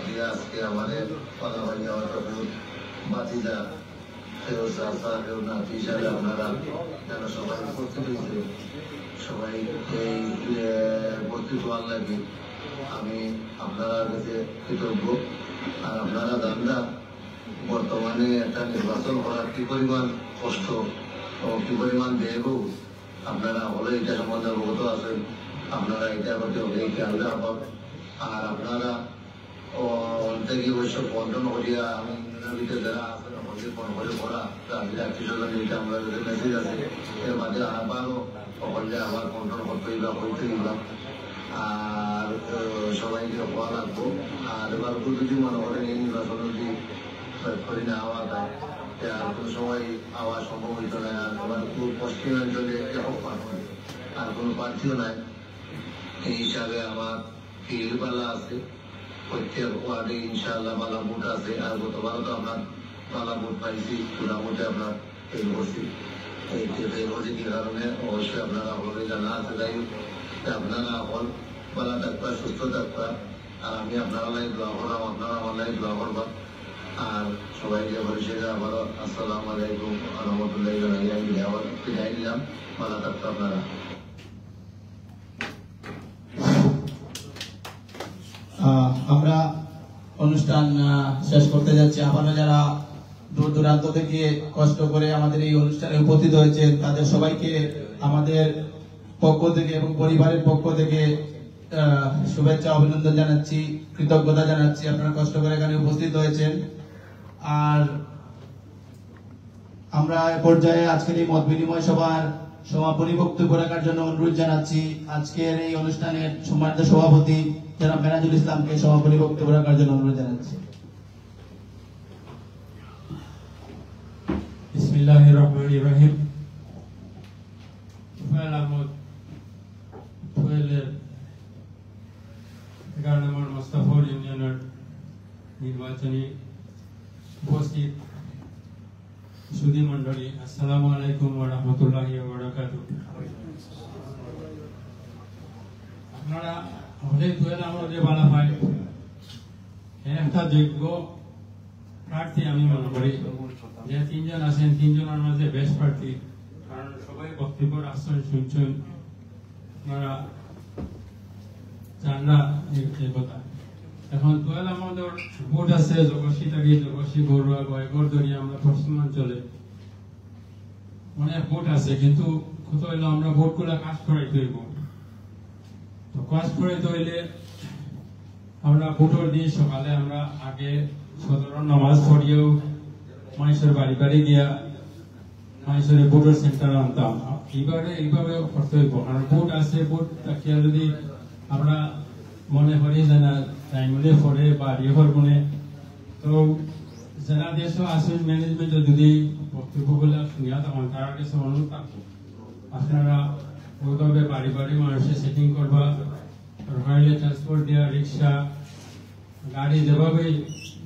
দিয়ে আজকে আমাদের কথা হইয়া হয়তো বাতিদা কেউ চাষা কেউ নাতি হিসাবে আপনারা যেন সবাই উপস্থিত হয়েছে, সবাই এই উপস্থিত হওয়ার লাগে আমি আপনারা কাছে কৃতজ্ঞ। আর আপনারা জানরা বর্তমানে একটা নির্বাচন করার কি পরিমাণ কষ্ট ও কি পরিমাণ দেব আপনারা হলে এটা সম্বন্ধে অবগত আছেন, আপনারা এটা করতে হবে খেয়াল রাখবেন। আর আপনারা থেকে ওইসব বন্টন করিয়া আমি ভিতরে যারা আছেন আমাদের ফোন করে পড়া আত্মীয়-স্বজন এটা আমরা মেসেজ আছে এর মাঝে আবারও সকলে আবার বন্টন করতে হইবা করতে হইবা আর সবাইকে হওয়া লাগবো। আর এবার যদি মনে করেন এই নির্বাচন যদি করে না হওয়া যায় আর কোনো সময় হওয়া সম্ভব হইত না। আর এবার পশ্চিমাঞ্চলে একক প্রার্থী আর কোনো প্রার্থীও নাই, এই হিসাবে আমার পাল্লা আছে প্রত্যেক ওয়ার্ডে ইনশাআল্লাহ বালা ভোট আছে। আর গতবারও তো আপনার বালা ভোট পাইছি, পুরা ভোটে আপনার ফেল করছি, এই ফেল করছি কি কারণে অবশ্যই আপনারা সকলে জানা আছে। যাই হোক আপনারা হল বালা থাকবা, সুস্থ থাকবা, আর আমি আপনারা লাই দোয়া করলাম, আপনারা আমার লাই দোয়া করবেন। আর সবাইকে পরিষেবা আবারও আসসালামু আলাইকুম রহমতুল্লাহ জানাই আমি আবার বিদায় নিলাম। বালা থাকতো আপনারা। আমরা অনুষ্ঠান শেষ করতে যাচ্ছি। আবারও যারা দূর দূরান্ত থেকে কষ্ট করে আমাদের এই অনুষ্ঠানে উপস্থিত হয়েছেন, তাদের সবাইকে আমাদের পক্ষ থেকে এবং পরিবারের পক্ষ থেকে শুভেচ্ছা অভিনন্দন জানাচ্ছি, কৃতজ্ঞতা জানাচ্ছি। আপনারা কষ্ট করে এখানে উপস্থিত হয়েছেন। আর আমরা পর্যায়ে আজকের এই মত বিনিময় সভার সমাপনী বক্তব্য রাখার জন্য অনুরোধ জানাচ্ছি আজকের এই অনুষ্ঠানের সম্মানিত সভাপতি জনাব মেরাজুল ইসলামকে সমাপনী বক্তব্য রাখার জন্য অনুরোধ জানাচ্ছি। বিসমিল্লাহির রহমানির রহিম। তুফাইল আহমদ তুফাইলের 11 নম্বর মোস্তাফর ইউনিয়নের নির্বাচনী উপস্থিত সুধী মন্ডলী, আসসালামু আলাইকুম ওয়া রাহমাতুল্লাহি ওয়া বারাকাতুহু। আপনারা হলে তুফাইল আহমদের বালা ভাই একটা যোগ্য প্রার্থী আমি মনে করি। যে তিনজন আছেন, তিনজনের মাঝে বেস্ট প্রার্থী, কারণ সবাই বক্তব্য রাখছেন, শুনছেন, আপনারা জান না এই কথা। এখন তুফাইল আমাদের ভোট আছে জগসী থাকি, জগসী বড়ুয়া গয়গড় দরিয়া, আমরা পশ্চিমাঞ্চলে অনেক ভোট আছে, কিন্তু কত হইলো আমরা ভোটগুলা কাজ করাইতে হইব। তো কাজ করাইতে হইলে আমরা ভোটের দিন সকালে আমরা আগে সাধারণ নামাজ পড়িয়েও মানুষের বাড়ি বাড়ি গিয়া মানুষের ভোটের সেন্টার আনতাম। এইভাবে করতে হইব, কারণ ভোট আছে, ভোট থাকিয়া যদি আমরা মনে করি যে না টাইমলে পড়ে বা রিহর মনে, তো যারা দেশ আসেন ম্যানেজমেন্টে যদি বক্তব্যগুলো শুনিয়া তখন তার কাছে অনুরোধ থাকবো আপনারা ওইভাবে বাড়ি বাড়ি মানুষের সেটিং করবা, রয়েল ট্রান্সপোর্ট দেওয়া, রিক্সা গাড়ি যেভাবে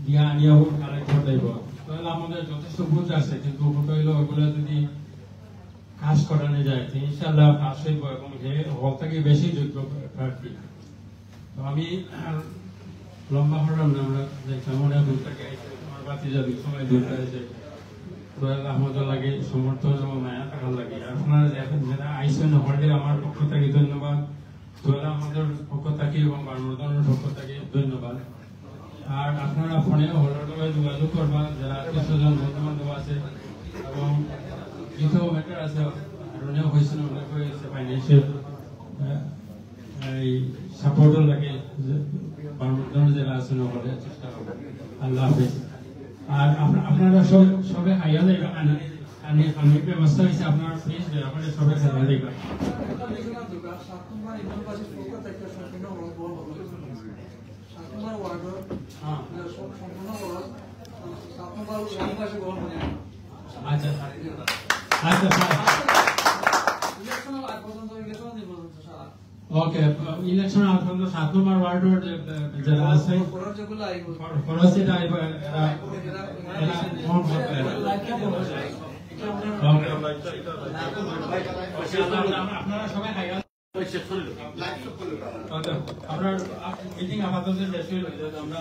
দিয়া আনিয়া ভোট কালেক্ট করতে হইব। তাহলে আমাদের যথেষ্ট ভোট আছে, কিন্তু ভোট হইলো ওগুলো যদি কাজ করানো যায় ইনশাল্লাহ কাজ হইব এবং হল থেকে বেশি যোগ্য প্রার্থী। তো আমি লম্বা হলাম না, আমরা দেখলাম অনেক দূর থেকে আমার বাতি যাবি সবাই দূর থেকে তুফাইল আহমদের লাগে সমর্থন এবং মায়া থাকার লাগে। আপনারা এখন যারা আইসেন হলে আমার পক্ষ থেকে ধন্যবাদ, তুফাইল আহমদের পক্ষ থেকে এবং বারমর্দনের পক্ষ থেকে ধন্যবাদ। আর আপনারা ফোনে হলের লগে যোগাযোগ করবা, যারা আত্মীয়স্বজন বন্ধু বান্ধব আছে এবং কিছু ম্যাটার আছে অনেক হয়েছে, অনেক হয়েছে ফাইন্যান্সিয়াল এই সাপোর্টও লাগে, বারমর্দনের যারা আছেন ওখানে চেষ্টা করবেন। আল্লাহ হাফেজ। আর আপনারা সবাই খাইয়া যাইবা, আমি ব্যবস্থা হয়েছে আপনার প্লিজ আপনারা সবাই খাইয়া যাইবা। আচ্ছা আচ্ছা ওকে, ইলেকশন আগ পর্যন্ত 7 নম্বর ওয়ার্ডের যারা আছে খরচ এটা আপনারা সবাই খাইয়া আপনার মিটিং আপাতত শেষ হইল, আমরা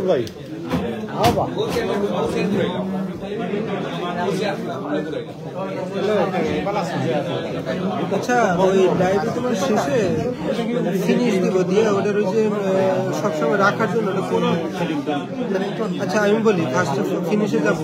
ভাই আচ্ছা, ওই ডায়েরি তোমার শেষে ফিনিশ দিব দিয়ে ওটার ওই যে সবসময় রাখার জন্য, আচ্ছা আমি বলি ফার্স্ট ফিনিশে যাবো।